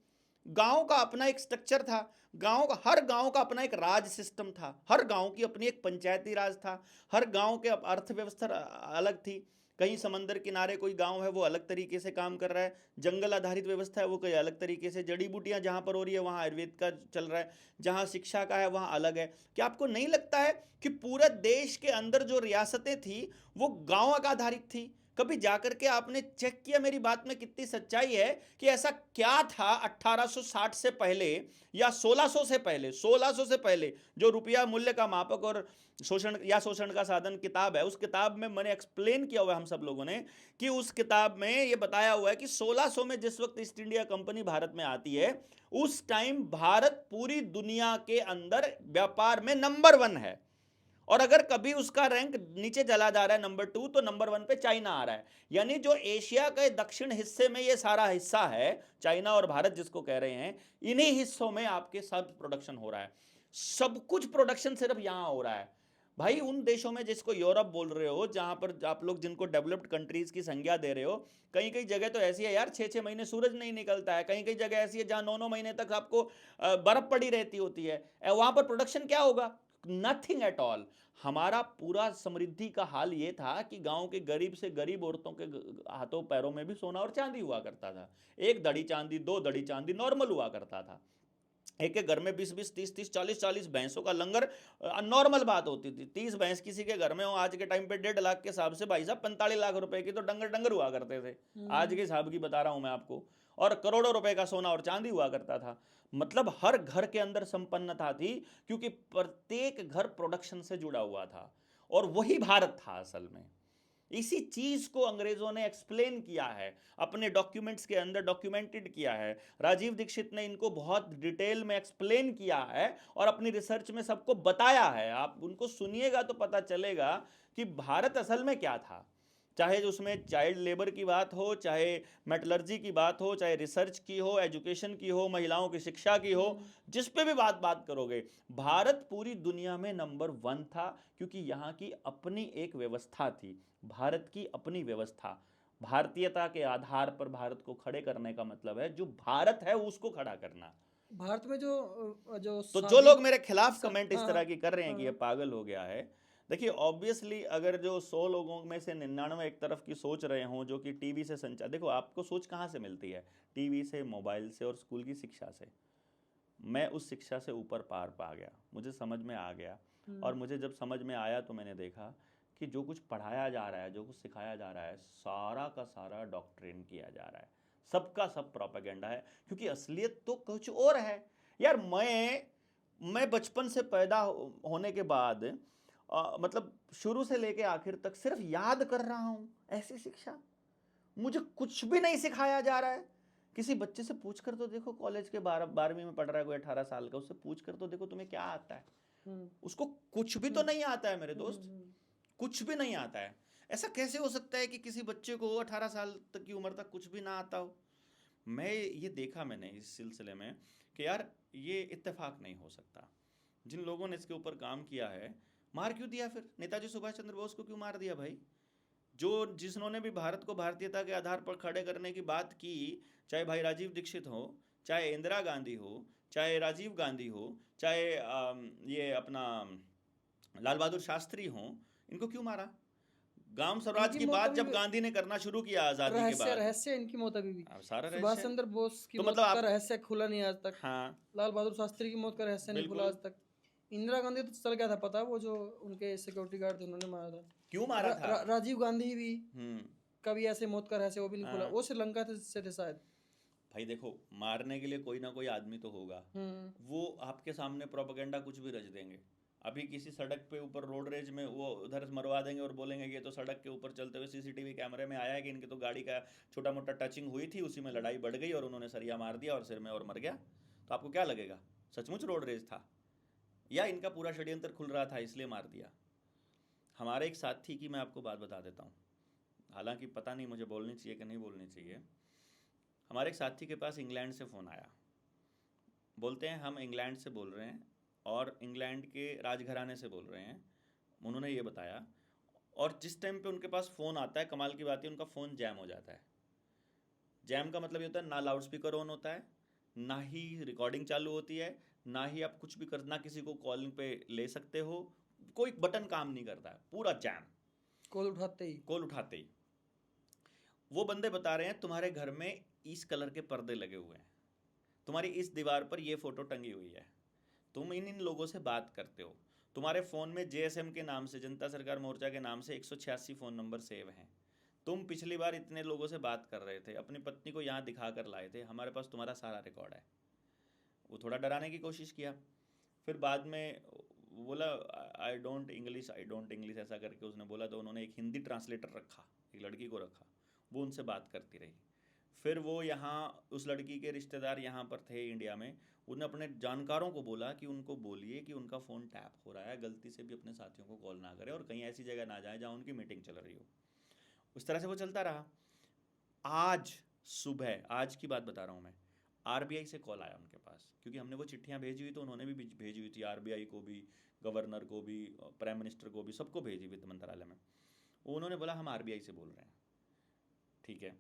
गांव का अपना एक स्ट्रक्चर था, गांव का, हर गांव का अपना एक राज सिस्टम था, हर गांव की अपनी एक पंचायती राज था, हर गांव के अर्थव्यवस्था अलग थी। कहीं समंदर किनारे कोई गांव है वो अलग तरीके से काम कर रहा है, जंगल आधारित व्यवस्था है वो कहीं अलग तरीके से, जड़ी बूटियां जहां पर हो रही है वहां आयुर्वेद का चल रहा है, जहां शिक्षा का है वहां अलग है। क्या आपको नहीं लगता है कि पूरे देश के अंदर जो रियासतें थी वो गांव का आधारित थी? कभी जाकर के आपने चेक किया मेरी बात में कितनी सच्चाई है कि ऐसा क्या था 1860 से पहले या 1600 से पहले, 1600 से पहले, जो रुपया मूल्य का मापक और शोषण या शोषण का साधन किताब है, उस किताब में मैंने एक्सप्लेन किया हुआ है हम सब लोगों ने, कि उस किताब में ये बताया हुआ है कि 1600 में जिस वक्त ईस्ट इंडिया कंपनी भारत में आती है, उस टाइम भारत पूरी दुनिया के अंदर व्यापार में नंबर 1 है। और अगर कभी उसका रैंक नीचे चला जा रहा है नंबर 2, तो नंबर 1 पे चाइना आ रहा है। यानी जो एशिया के दक्षिण हिस्से में ये सारा हिस्सा है, चाइना और भारत जिसको कह रहे हैं, इन्हीं हिस्सों में आपके सब प्रोडक्शन हो रहा है। सब कुछ प्रोडक्शन सिर्फ यहां हो रहा है भाई। उन देशों में जिसको यूरोप बोल रहे हो, जहां पर आप लोग जिनको डेवलप्ड कंट्रीज की संज्ञा दे रहे हो, कई कई जगह तो ऐसी है यार 6-6 महीने सूरज नहीं निकलता है, कई कई जगह ऐसी है जहां 9-9 महीने तक आपको बर्फ पड़ी रहती होती है। वहां पर प्रोडक्शन क्या होगा? Nothing at all. हमारा पूरा समृद्धि का हाल ये था कि गांव के गरीब से गरीब औरतों के हाथों पैरों में भी सोना और चांदी हुआ करता था। 1 दड़ी चांदी, 2 दड़ी चांदी नॉर्मल हुआ करता था। एक एक घर में 20-20, 30-30, 40-40 भैंसों का लंगर नॉर्मल बात होती थी। 30 भैंस किसी के घर में हो आज के टाइम पे 1.5 लाख के हिसाब से भाई साहब 45 लाख रुपए की तो डंगर डंगर हुआ करते थे। आज के हिसाब की बता रहा हूं मैं आपको। और करोड़ों रुपए का सोना और चांदी हुआ करता था। मतलब हर घर के अंदर संपन्नता थी, क्योंकि प्रत्येक घर प्रोडक्शन से जुड़ा हुआ था। और वही भारत था असल में। इसी चीज को अंग्रेजों ने एक्सप्लेन किया है, अपने डॉक्यूमेंट्स के अंदर डॉक्यूमेंटेड किया है। राजीव दीक्षित ने इनको बहुत डिटेल में एक्सप्लेन किया है और अपनी रिसर्च में सबको बताया है। आप उनको सुनिएगा तो पता चलेगा कि भारत असल में क्या था। चाहे उसमें चाइल्ड लेबर की बात हो, चाहे मेटलर्जी की बात हो, चाहे रिसर्च की हो, एजुकेशन की हो, महिलाओं की शिक्षा की हो, जिस पे भी बात करोगे, भारत पूरी दुनिया में नंबर 1 था, क्योंकि यहाँ की अपनी एक व्यवस्था थी। भारत की अपनी व्यवस्था, भारतीयता के आधार पर भारत को खड़े करने का मतलब है जो भारत है उसको खड़ा करना। भारत में जो तो जो लोग मेरे खिलाफ कमेंट इस तरह की कर रहे हैं कि ये पागल हो गया है, देखिए ऑब्वियसली अगर जो 100 लोगों में से 99 एक तरफ की सोच रहे हों जो कि टीवी से संचार, देखो आपको सोच कहाँ से मिलती है, टीवी से, मोबाइल से और स्कूल की शिक्षा से। मैं उस शिक्षा से ऊपर पार पा गया, मुझे समझ में आ गया, और मुझे जब समझ में आया तो मैंने देखा कि जो कुछ पढ़ाया जा रहा है, जो कुछ सिखाया जा रहा है, सारा का सारा डॉक्ट्रिन किया जा रहा है, सबका सब प्रोपेगेंडा है, क्योंकि असलियत तो कुछ और है। यार मैं बचपन से पैदा होने के बाद मतलब शुरू से लेके आखिर तक सिर्फ याद कर रहा हूं, ऐसी शिक्षा मुझे कुछ भी नहीं सिखाया जा रहा है। किसी बच्चे से पूछ कर तो देखो, कॉलेज के 12वीं में पढ़ रहा है कोई 18 साल का, उससे पूछ कर तो देखो तुम्हें क्या आता है, उसको कुछ भी तो नहीं आता है मेरे दोस्त, कुछ भी नहीं आता है। ऐसा कैसे हो सकता है कि किसी बच्चे को 18 साल तक की उम्र तक कुछ भी ना आता हो? मैं ये देखा मैंने इस सिलसिले में कि यार ये इत्तेफाक नहीं हो सकता। जिन लोगों ने इसके ऊपर काम किया है, मार क्यों दिया फिर? नेताजी सुभाष चंद्र बोस को क्यों मार दिया भाई? जिन्होंने भी भारत को भारतीयता के आधार पर खड़े करने की बात की, चाहे भाई राजीव दीक्षित हो, चाहे इंदिरा गांधी हो, चाहे राजीव गांधी हो, चाहे ये अपना लाल बहादुर शास्त्री हो, इनको क्यों मारा? गांव स्वराज इनकी की मौत बात अभी जब भी गांधी ने करना शुरू किया आजादी के बाद, रहस्य इनकी मौत अभी भी। अब सारा सुभाष रहस्य है। चंद्र बोस की तो मौत मतलब का आप, रहस्य खुला नहीं आज तक। हाँ लाल बहादुर शास्त्री की मौत का रहस्य नहीं खुला बिल्कुल, आज तक। इंदिरा गांधी तो चल गया था पता, वो जो उनके सिक्योरिटी गार्ड थे उन्होंने मारा था। क्यों मारा था? राजीव गांधी भी हम्म कभी ऐसे मौत का रहस्य वो भी नहीं खुला। हाँ वो श्रीलंका से थे शायद। भाई देखो, मारने के लिए कोई ना कोई आदमी तो होगा, वो आपके सामने प्रोपेगेंडा कुछ भी रच देंगे। अभी किसी सड़क पे ऊपर रोड रेज में वो उधर मरवा देंगे और बोलेंगे कि ये तो सड़क के ऊपर चलते हुए सीसीटीवी कैमरे में आया है कि इनकी तो गाड़ी का छोटा मोटा टचिंग हुई थी, उसी में लड़ाई बढ़ गई और उन्होंने सरिया मार दिया और सिर में और मर गया। तो आपको क्या लगेगा, सचमुच रोड रेज था या इनका पूरा षड्यंत्र खुल रहा था इसलिए मार दिया? हमारे एक साथी की मैं आपको बात बता देता हूँ, हालांकि पता नहीं मुझे बोलनी चाहिए कि नहीं बोलनी चाहिए। हमारे एक साथी के पास इंग्लैंड से फ़ोन आया, बोलते हैं हम इंग्लैंड से बोल रहे हैं और इंग्लैंड के राजघराने से बोल रहे हैं। उन्होंने ये बताया, और जिस टाइम पे उनके पास फ़ोन आता है, कमाल की बात है, उनका फ़ोन जैम हो जाता है। जैम का मतलब ये होता है ना लाउड स्पीकर ऑन होता है, ना ही रिकॉर्डिंग चालू होती है, ना ही आप कुछ भी कर, ना किसी को कॉलिंग पे ले सकते हो, कोई बटन काम नहीं करता है, पूरा जैम। कॉल उठाते ही वो बंदे बता रहे हैं तुम्हारे घर में इस कलर के पर्दे लगे हुए हैं, तुम्हारी इस दीवार पर ये फोटो टंगी हुई है, तुम इन लोगों से बात करते हो, तुम्हारे फ़ोन में जेएसएम के नाम से, जनता सरकार मोर्चा के नाम से 186 फ़ोन नंबर सेव हैं, तुम पिछली बार इतने लोगों से बात कर रहे थे, अपनी पत्नी को यहाँ दिखा कर लाए थे, हमारे पास तुम्हारा सारा रिकॉर्ड है। वो थोड़ा डराने की कोशिश किया, फिर बाद में बोला आई डोंट इंग्लिश ऐसा करके उसने बोला, तो उन्होंने एक हिंदी ट्रांसलेटर रखा, एक लड़की को रखा, वो उनसे बात करती रही। फिर वो यहाँ उस लड़की के रिश्तेदार यहाँ पर थे इंडिया में, उन्होंने अपने जानकारों को बोला कि उनको बोलिए कि उनका फ़ोन टैप हो रहा है, गलती से भी अपने साथियों को कॉल ना करें और कहीं ऐसी जगह ना जाए जहाँ उनकी मीटिंग चल रही हो। उस तरह से वो चलता रहा। आज सुबह, आज की बात बता रहा हूँ मैं, आरबीआई से कॉल आया उनके पास, क्योंकि हमने वो चिट्ठियाँ भेजी हुई तो उन्होंने भी भेजी हुई थी, आरबीआई को भी, गवर्नर को भी, प्राइम मिनिस्टर को भी, सबको भेजी वित्त मंत्रालय में। उन्होंने बोला हम आरबीआई से बोल रहे हैं। ठीक है,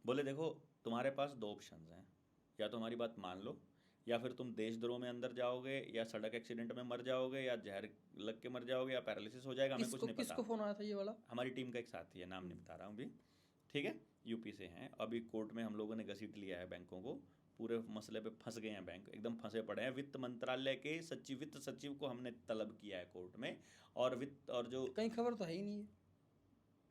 बोले देखो तुम्हारे पास दो ऑप्शंस हैं, या तो हमारी बात मान लो, या फिर तुम देशद्रोह में अंदर जाओगे, या सड़क एक्सीडेंट में मर जाओगे, या जहर लग के मर जाओगे, या पैरालिसिस हो जाएगा, हमें कुछ नहीं पता। किसको फोन आया था ये वाला? हमारी टीम का एक साथी है, नाम नहीं बता रहा हूँ अभी, ठीक है, यूपी से हैं। अभी कोर्ट में हम लोगों ने घसीट लिया है बैंकों को, पूरे मसले पे फंस गए हैं बैंक, एकदम फंसे पड़े हैं। वित्त मंत्रालय के वित्त सचिव को हमने तलब किया है कोर्ट में, और वित्त और जो कहीं खबर तो है ही नहीं है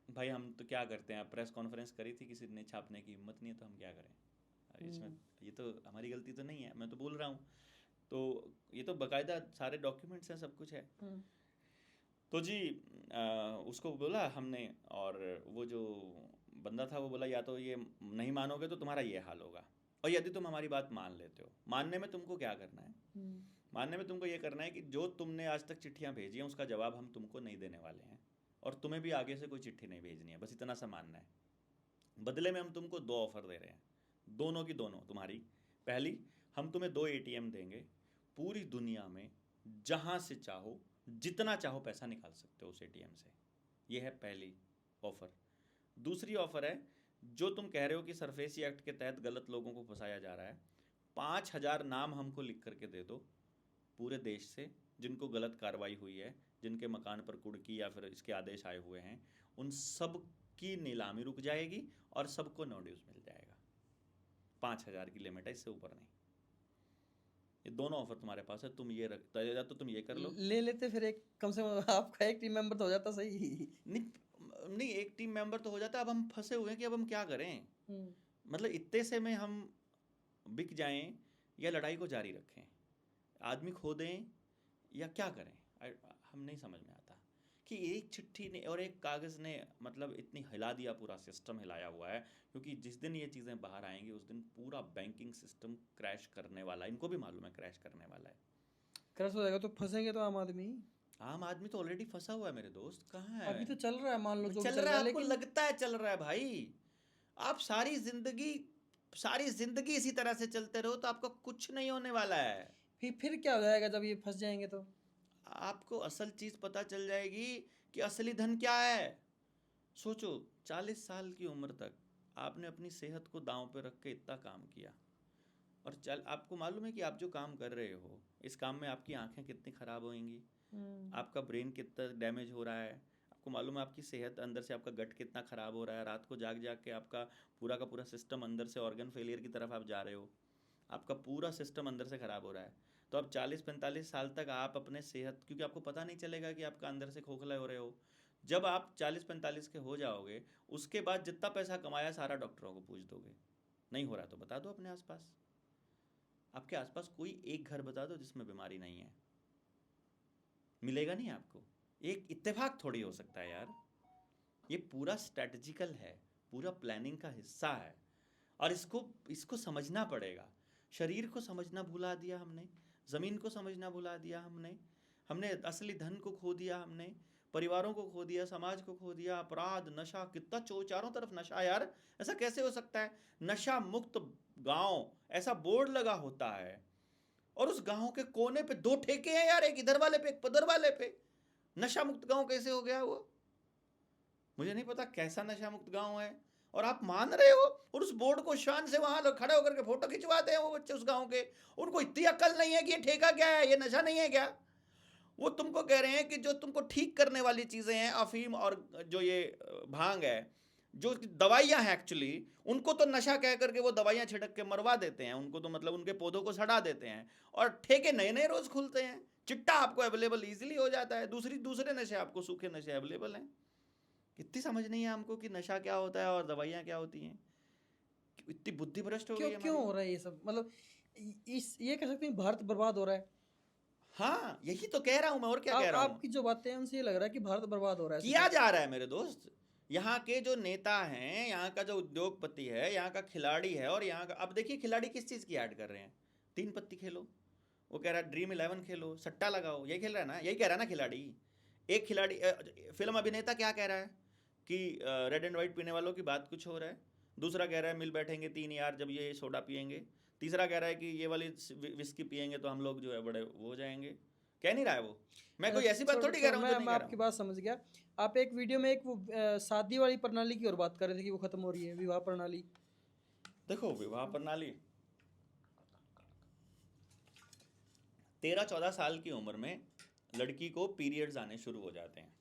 भाई, हम तो क्या करते हैं, प्रेस कॉन्फ्रेंस करी थी, किसी ने छापने की हिम्मत नहीं है, तो हम क्या करें इसमें? ये तो हमारी गलती तो नहीं है, मैं तो बोल रहा हूँ, तो ये तो बाकायदा सारे डॉक्यूमेंट्स हैं, सब कुछ है। तो जी उसको बोला हमने, और वो जो बंदा था वो बोला या तो ये नहीं मानोगे तो तुम्हारा ये हाल होगा, और यदि तुम हमारी बात मान लेते हो, मानने में तुमको क्या करना है, मानने में तुमको ये करना है कि जो तुमने आज तक चिट्ठियाँ भेजी हैं उसका जवाब हम तुमको नहीं देने वाले हैं, और तुम्हें भी आगे से कोई चिट्ठी नहीं भेजनी है, बस इतना सा मानना है। बदले में हम तुमको दो ऑफ़र दे रहे हैं, दोनों की दोनों तुम्हारी। पहली, हम तुम्हें 2 एटीएम देंगे, पूरी दुनिया में जहाँ से चाहो जितना चाहो पैसा निकाल सकते हो उस एटीएम से, ये है पहली ऑफ़र। दूसरी ऑफ़र है, जो तुम कह रहे हो कि सरफेसी एक्ट के तहत गलत लोगों को फंसाया जा रहा है, 5000 नाम हमको लिख करके दे दो पूरे देश से जिनको गलत कार्रवाई हुई है, जिनके मकान पर कुर्की या फिर इसके आदेश आए हुए हैं, उन सब की नीलामी रुक जाएगी और सबको नोटिस मिल जाएगा। 5,000 की लिमिट है, इससे ऊपर नहीं। ये दोनों ऑफर तुम्हारे पास है, तुम ये या तो तुम ये कर लो। ले लेते फिर एक, कम से कम आपका एक टीम मेंबर तो हो जाता सही। नहीं नहीं, एक टीम मेंबर तो हो जाता। अब हम फंसे हुए हैं कि अब हम क्या करें। मतलब इतने से में हम बिक जाएं या लड़ाई को जारी रखें, आदमी खो दें या क्या करें। हम नहीं समझ में आता कि एक चिट्ठी ने और एक कागज़ ने मतलब इतनी हिला दिया, पूरा सिस्टम हिलाया हुआ है। क्योंकि जिस दिन ये चीज़ें बाहर आएंगी उस दिन पूरा बैंकिंग सिस्टम क्रैश करने वाला है, इनको भी मालूम है क्रैश करने वाला है। क्रैश हो जाएगा तो फंसेंगे तो आम आदमी तो ऑलरेडी फंसा हुआ है मेरे दोस्त। कहाँ है अभी तो चल रहा है, मान लो जो चल रहा है, आपको लेकिन लगता है चल रहा है भाई। आप सारी जिंदगी इसी तरह से चलते रहो तो आपको कुछ नहीं होने वाला है। फिर क्या हो जाएगा जब ये फंस जाएंगे तो? आपको असल चीज पता चल जाएगी कि असली धन क्या है। सोचो 40 साल की उम्र तक आपने अपनी सेहत को दांव पे रख के इतना काम किया, और आपको मालूम है कि आप जो काम कर रहे हो इस काम में आपकी आंखें कितनी खराब होंगी, आपका ब्रेन कितना डैमेज हो रहा है, आपको मालूम है आपकी सेहत अंदर से, आपका गट कितना ख़राब हो रहा है, रात को जाग जाग के आपका पूरा का पूरा सिस्टम अंदर से ऑर्गन फेलियर की तरफ आप जा रहे हो, आपका पूरा सिस्टम अंदर से ख़राब हो रहा है। तो अब 40-45 साल तक आप अपने सेहत, क्योंकि आपको पता नहीं चलेगा कि आपका अंदर से खोखला हो रहे हो। जब आप 40-45 के हो जाओगे उसके बाद जितना पैसा कमाया सारा डॉक्टरों को पूछ दोगे। नहीं हो रहा तो बता दो अपने आसपास, आपके आसपास कोई एक घर बता दो जिसमें बीमारी नहीं है, मिलेगा नहीं आपको। एक इत्तेफाक थोड़ी हो सकता है यार, ये पूरा स्ट्रेटजिकल है, पूरा प्लानिंग का हिस्सा है, और इसको समझना पड़ेगा। शरीर को समझना भुला दिया हमने, ज़मीन को समझना भुला दिया हमने असली धन को खो दिया, हमने परिवारों को खो दिया, समाज को खो दिया। अपराध, नशा, कितना चारों तरफ नशा यार, ऐसा कैसे हो सकता है? नशा मुक्त गांव ऐसा बोर्ड लगा होता है और उस गांव के कोने पे 2 ठेके हैं यार, एक इधर वाले पे एक पदर वाले पे। नशा मुक्त गांव कैसे हो गया वो? मुझे नहीं पता कैसा नशा मुक्त गांव है, और आप मान रहे हो। और उस बोर्ड को शान से वहां लोग खड़े होकर के फोटो खिंचवाते हैं वो बच्चे उस गांव के। उनको इतनी अकल नहीं है कि ये ठेका क्या है, ये नशा नहीं है क्या। वो तुमको कह रहे हैं कि जो तुमको ठीक करने वाली चीजें हैं, अफीम और जो ये भांग है, जो दवाइयां हैं एक्चुअली, उनको तो नशा कह करके वो दवाइयां छिड़क के मरवा देते हैं उनको, तो मतलब उनके पौधों को सड़ा देते हैं, और ठेके नए नए रोज खुलते हैं। चिट्टा आपको अवेलेबल इजीली हो जाता है, दूसरे नशे आपको, सूखे नशे अवेलेबल हैं। इतनी समझ नहीं है हमको कि नशा क्या होता है और दवाइयाँ क्या होती हैं। इतनी बुद्धि भ्रष्ट हो गई है क्यों हो रहा है ये सब? मतलब ये कह सकते हैं भारत बर्बाद हो रहा है। हाँ, यही तो कह रहा हूँ मैं, और क्या कह रहा हूँ। आपकी जो बातें हैं उनसे ये लग रहा है कि भारत बर्बाद हो रहा है, किया जा रहा है मेरे दोस्त। यहाँ के जो नेता हैं, यहाँ का जो उद्योगपति है, यहाँ का खिलाड़ी है, और यहाँ का, अब देखिए खिलाड़ी किस चीज़ की ऐड कर रहे हैं। 3 पत्ती खेलो, वो कह रहा है ड्रीम 11 खेलो, सट्टा लगाओ, यही खेल रहा है ना, यही कह रहा है ना खिलाड़ी। एक खिलाड़ी, फिल्म अभिनेता क्या कह रहा है कि रेड एंड वाइट पीने वालों की बात कुछ हो रहा है। दूसरा कह रहा है मिल बैठेंगे 3 यार जब ये सोडा पियेंगे। तीसरा कह रहा है कि ये वाली विस्की पियेंगे तो हम लोग जो है बड़े वो हो जाएंगे। कह नहीं रहा है वो, मैं कोई ऐसी बात थोड़ी कह रहा हूँ जो नहीं कह रहा हूँ। आपकी बात समझ गया। आप एक वीडियो में एक वो शादी वाली प्रणाली की और बात कर रहे थे कि वो खत्म हो रही है, विवाह प्रणाली। देखो विवाह प्रणाली 13-14 साल की उम्र में लड़की को पीरियड्स आने शुरू हो जाते हैं।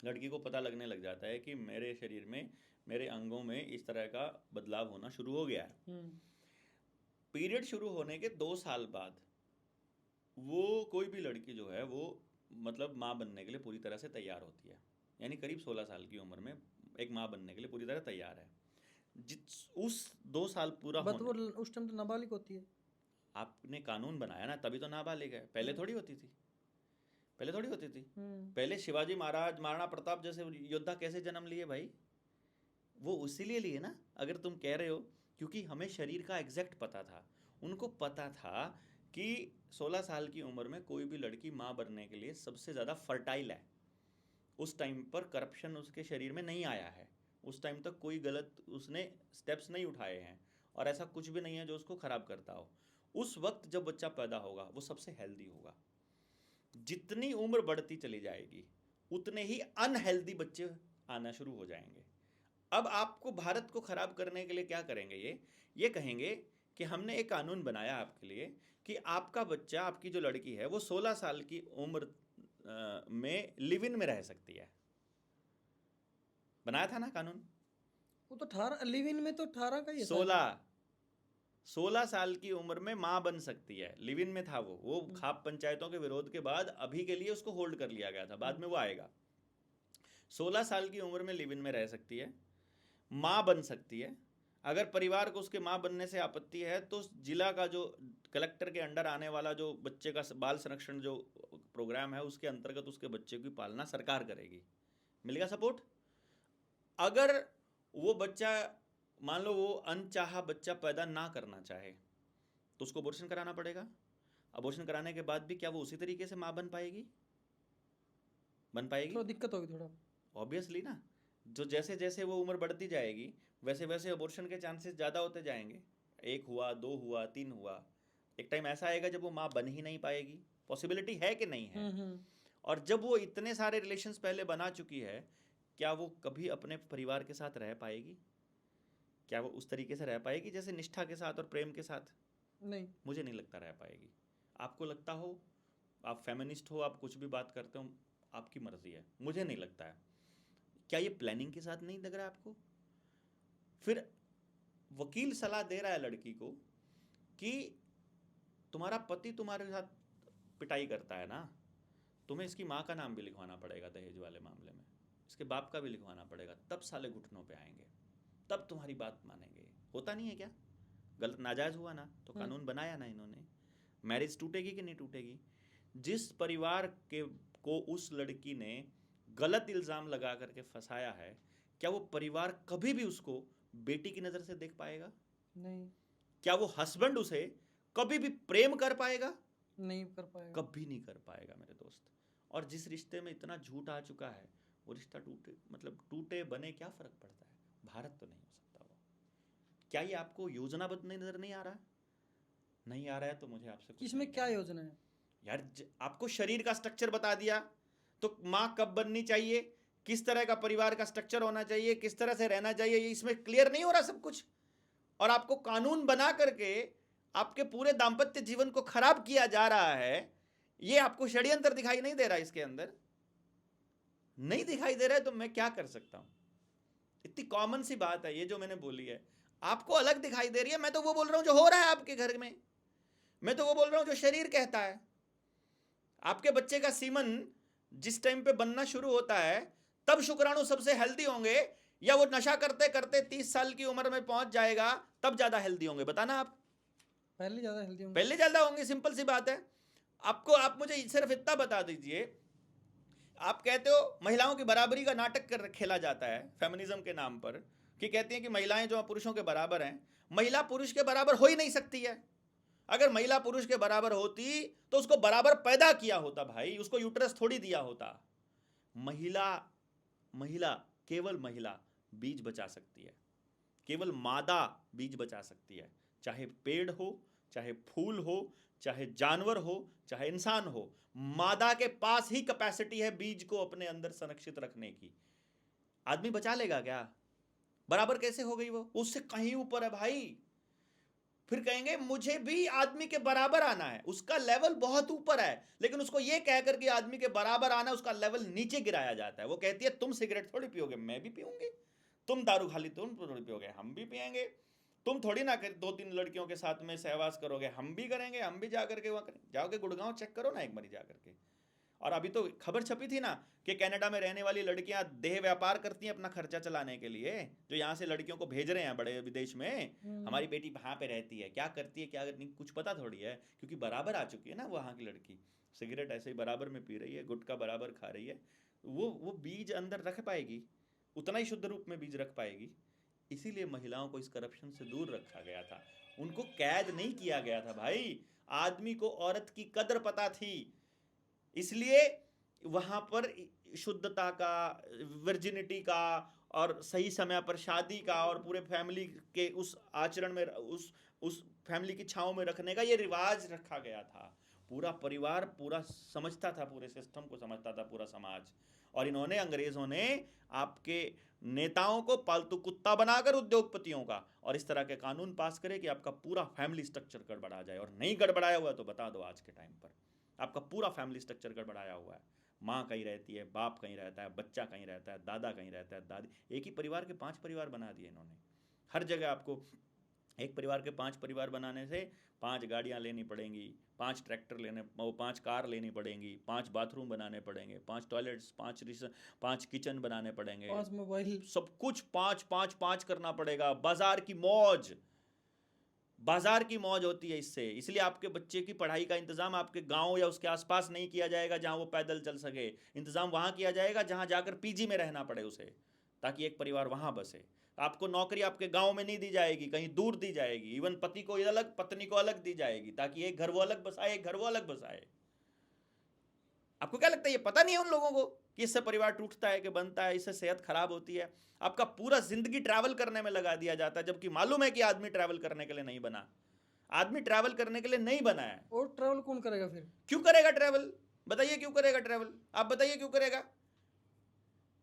लड़की को पता लगने लग जाता है कि मेरे शरीर में, मेरे अंगों में इस तरह का बदलाव होना शुरू हो गया है। पीरियड शुरू होने के 2 साल बाद वो कोई भी लड़की जो है वो मतलब माँ बनने के लिए पूरी तरह से तैयार होती है। यानी करीब 16 साल की उम्र में एक माँ बनने के लिए पूरी तरह तैयार है। उस 2 साल पूरा होने, उस टाइम तो नाबालिग होती है। आपने कानून बनाया ना तभी तो नाबालिग है, पहले थोड़ी होती थी। पहले शिवाजी महाराज, महाराणा प्रताप जैसे योद्धा कैसे जन्म लिए भाई? वो उसीलिए लिए ना, अगर तुम कह रहे हो, क्योंकि हमें शरीर का एग्जैक्ट पता था। उनको पता था कि 16 साल की उम्र में कोई भी लड़की माँ बनने के लिए सबसे ज़्यादा फर्टाइल है। उस टाइम पर करप्शन उसके शरीर में नहीं आया है, उस टाइम तक कोई गलत उसने स्टेप्स नहीं उठाए हैं, और ऐसा कुछ भी नहीं है जो उसको ख़राब करता हो। उस वक्त जब बच्चा पैदा होगा वो सबसे हेल्दी होगा। जितनी उम्र बढ़ती चली जाएगी उतने ही अनहेल्दी बच्चे आना शुरू हो जाएंगे। अब आपको भारत को ख़राब करने के लिए क्या करेंगे? ये कहेंगे कि हमने एक कानून बनाया आपके लिए कि आपका बच्चा, आपकी जो लड़की है वो 16 साल की उम्र में लिव इन में रह सकती है। बनाया था ना कानून। वो तो 18 लिव इन में तो 18 का ही है शायद। 16 साल की उम्र में मां बन सकती है, लिव इन में था वो खाप पंचायतों के विरोध के बाद अभी के लिए उसको होल्ड कर लिया गया था, बाद में वो आएगा। 16 साल की उम्र में लिव इन में रह सकती है, मां बन सकती है। अगर परिवार को उसके मां बनने से आपत्ति है तो जिला का जो कलेक्टर के अंडर आने वाला जो बच्चे का बाल संरक्षण जो प्रोग्राम है उसके अंतर्गत उसके बच्चे की पालना सरकार करेगी, मिलेगा सपोर्ट। अगर वो बच्चा मान लो वो अनचाहा बच्चा पैदा ना करना चाहे तो उसको अबॉर्शन कराना पड़ेगा। अबॉर्शन कराने के बाद भी क्या वो उसी तरीके से मां बन पाएगी? बन पाएगी? थोड़ा दिक्कत होगी थोड़ा, ऑब्वियसली ना। जो जैसे जैसे वो उम्र बढ़ती जाएगी वैसे वैसे अबॉर्शन के चांसेस ज़्यादा होते जाएंगे। 1 हुआ, 2 हुआ, 3 हुआ, एक टाइम ऐसा आएगा जब वो माँ बन ही नहीं पाएगी। पॉसिबिलिटी है कि नहीं है? और जब वो इतने सारे रिलेशंस पहले बना चुकी है, क्या वो कभी अपने परिवार के साथ रह पाएगी? क्या वो उस तरीके से रह पाएगी जैसे निष्ठा के साथ और प्रेम के साथ? नहीं, मुझे नहीं लगता रह पाएगी। आपको लगता हो, आप फेमिनिस्ट हो, आप कुछ भी बात करते हो, आपकी मर्जी है, मुझे नहीं लगता है। क्या ये प्लानिंग के साथ नहीं लग रहा है आपको? फिर वकील सलाह दे रहा है लड़की को कि तुम्हारा पति तुम्हारे साथ पिटाई करता है ना, तुम्हें इसकी माँ का नाम भी लिखवाना पड़ेगा दहेज वाले मामले में, इसके बाप का भी लिखवाना पड़ेगा, तब साले घुटनों पे आएंगे, तब तुम्हारी बात मानेंगे। होता नहीं है क्या? गलत नाजायज हुआ ना तो कानून बनाया ना इन्होंने। मैरिज टूटेगी कि नहीं टूटेगी? जिस परिवार के को उस लड़की ने गलत इल्ज़ाम लगा करके फंसाया है, क्या वो परिवार कभी भी उसको बेटी की नज़र से देख पाएगा? नहीं। क्या वो हस्बैंड उसे कभी भी प्रेम कर पाएगा? नहीं कर पाएगा, कभी नहीं कर पाएगा मेरे दोस्त। और जिस रिश्ते में इतना झूठ आ चुका है वो रिश्ता टूटे, मतलब टूटे बने क्या फ़र्क पड़ता है? भारत तो नहीं हो सकता वो। क्या ये आपको योजनाबद्ध नज़र नहीं आ रहा? नहीं आ रहा है तो मुझे आपसे कुछ इसमें क्या योजना है यार? आपको शरीर का स्ट्रक्चर बता दिया तो माँ कब बननी चाहिए, किस तरह का परिवार का स्ट्रक्चर होना चाहिए, किस तरह से रहना चाहिए, ये इसमें क्लियर नहीं हो रहा सब कुछ। और आपको कानून बना करके आपके पूरे दाम्पत्य जीवन को खराब किया जा रहा है। ये आपको षड्यंत्र दिखाई नहीं दे रहा? इसके अंदर नहीं दिखाई दे रहा है तो मैं क्या कर सकता हूं? इतनी कॉमन सी बात है ये जो मैंने बोली है, आपको अलग दिखाई दे रही है। मैं तो वो बोल रहा हूं जो हो रहा है आपके घर में, मैं तो वो बोल रहा हूं जो शरीर कहता है। आपके बच्चे का सीमन जिस टाइम पे बनना शुरू होता है तब शुक्राणु सबसे हेल्दी होंगे, या वो नशा करते करते 30 साल की उम्र में पहुंच जाएगा तब ज्यादा हेल्दी होंगे? बताना आप। पहले ज़्यादा हेल्दी होंगे। पहले ज्यादा होंगे, सिंपल सी बात है। आपको आप मुझे सिर्फ इतना बता दीजिए, आप कहते हो महिलाओं की बराबरी का नाटक खेला जाता है फेमिनिज्म के नाम पर, कि कहती हैं कि महिलाएं जो पुरुषों के बराबर हैं। महिला पुरुष के बराबर हो ही नहीं सकती है। अगर महिला पुरुष के बराबर होती तो उसको बराबर पैदा किया होता भाई, उसको यूट्रस थोड़ी दिया होता। महिला केवल महिला बीज बचा सकती है, केवल मादा बीज बचा सकती है। चाहे पेड़ हो, चाहे फूल हो, चाहे जानवर हो, चाहे इंसान हो, मादा के पास ही कैपेसिटी है बीज को अपने अंदर संरक्षित रखने की। आदमी बचा लेगा क्या? बराबर कैसे हो गई वो? उससे कहीं ऊपर है भाई। फिर कहेंगे मुझे भी आदमी के बराबर आना है, उसका लेवल बहुत ऊपर है, लेकिन उसको ये कहकर कि आदमी के बराबर आना, उसका लेवल नीचे गिराया जाता है। वो कहती है तुम सिगरेट थोड़ी पियोगे, मैं भी पीऊंगी। तुम दारू खाली तुम थोड़ी पियोगे, हम भी पियेंगे। तुम थोड़ी ना कर 2-3 लड़कियों के साथ में सहवास करोगे, हम भी करेंगे, हम भी जाकर के वहाँ करेंगे। जाओगे गुड़गांव चेक करो ना एक बारी जा करके। और अभी तो खबर छपी थी ना कि कनाडा में रहने वाली लड़कियां देह व्यापार करती हैं अपना खर्चा चलाने के लिए, जो यहाँ से लड़कियों को भेज रहे हैं बड़े विदेश में। हमारी बेटी वहाँ पे रहती है, क्या करती है क्या नहीं कुछ पता थोड़ी है, क्योंकि बराबर आ चुकी है ना वहाँ की लड़की। सिगरेट ऐसे ही बराबर में पी रही है, गुटखा बराबर खा रही है, वो बीज अंदर रख पाएगी, उतना ही शुद्ध रूप में बीज रख पाएगी। इसीलिए महिलाओं को इस करप्शन से दूर रखा गया था, उनको कैद नहीं किया गया था भाई। आदमी को औरत की कदर पता थी, इसलिए वहां पर शुद्धता का, वर्जिनिटी का, और सही समय पर शादी का, और पूरे फैमिली के उस आचरण में उस फैमिली की छांव में रखने का ये रिवाज रखा गया था। पूरा परिवार पूरा समझता था, पूरे सिस्टम को समझता था पूरा समाज। और इन्होंने, अंग्रेजों ने आपके नेताओं को पालतू कुत्ता बनाकर उद्योगपतियों का, और इस तरह के कानून पास करे कि आपका पूरा फैमिली स्ट्रक्चर गड़बड़ा जाए। और नहीं गड़बड़ाया हुआ तो बता दो, आज के टाइम पर आपका पूरा फैमिली स्ट्रक्चर गड़बड़ाया हुआ है। माँ कहीं रहती है, बाप कहीं रहता है, बच्चा कहीं रहता है, दादा कहीं रहता है, दादी। एक ही परिवार के 5 परिवार बना दिए इन्होंने। हर जगह आपको एक परिवार के 5 परिवार बनाने से 5 गाड़ियाँ लेनी पड़ेंगी, 5 ट्रैक्टर लेने, 5 कार लेनी पड़ेंगी, 5 बाथरूम बनाने पड़ेंगे, 5 टॉयलेट्स, 5 किचन बनाने पड़ेंगे, 5 मोबाइल। सब कुछ 5 करना पड़ेगा। बाजार की मौज, बाजार की मौज होती है इससे। इसलिए आपके बच्चे की पढ़ाई का इंतजाम आपके गांव या उसके आसपास नहीं किया जाएगा जहां वो पैदल चल सके। इंतजाम वहां किया जाएगा जहां जाकर पीजी में रहना पड़े उसे, ताकि एक परिवार वहां बसे। आपको नौकरी आपके गांव में नहीं दी जाएगी, कहीं दूर दी जाएगी। इवन पति को अलग, पत्नी को अलग दी जाएगी, ताकि एक घर वो अलग बसाए, एक घर वो अलग बसाए। आपको क्या लगता है, ये पता नहीं है उन लोगों को कि इससे परिवार टूटता है कि बनता है, इससे सेहत खराब होती है। आपका पूरा जिंदगी ट्रैवल करने में लगा दिया जाता है, जबकि मालूम है कि आदमी ट्रैवल करने के लिए नहीं बना। आदमी ट्रैवल करने के लिए नहीं बना है। और ट्रैवल कौन करेगा फिर? क्यों करेगा ट्रैवल? बताइए क्यों करेगा ट्रैवल? आप बताइए क्यों करेगा?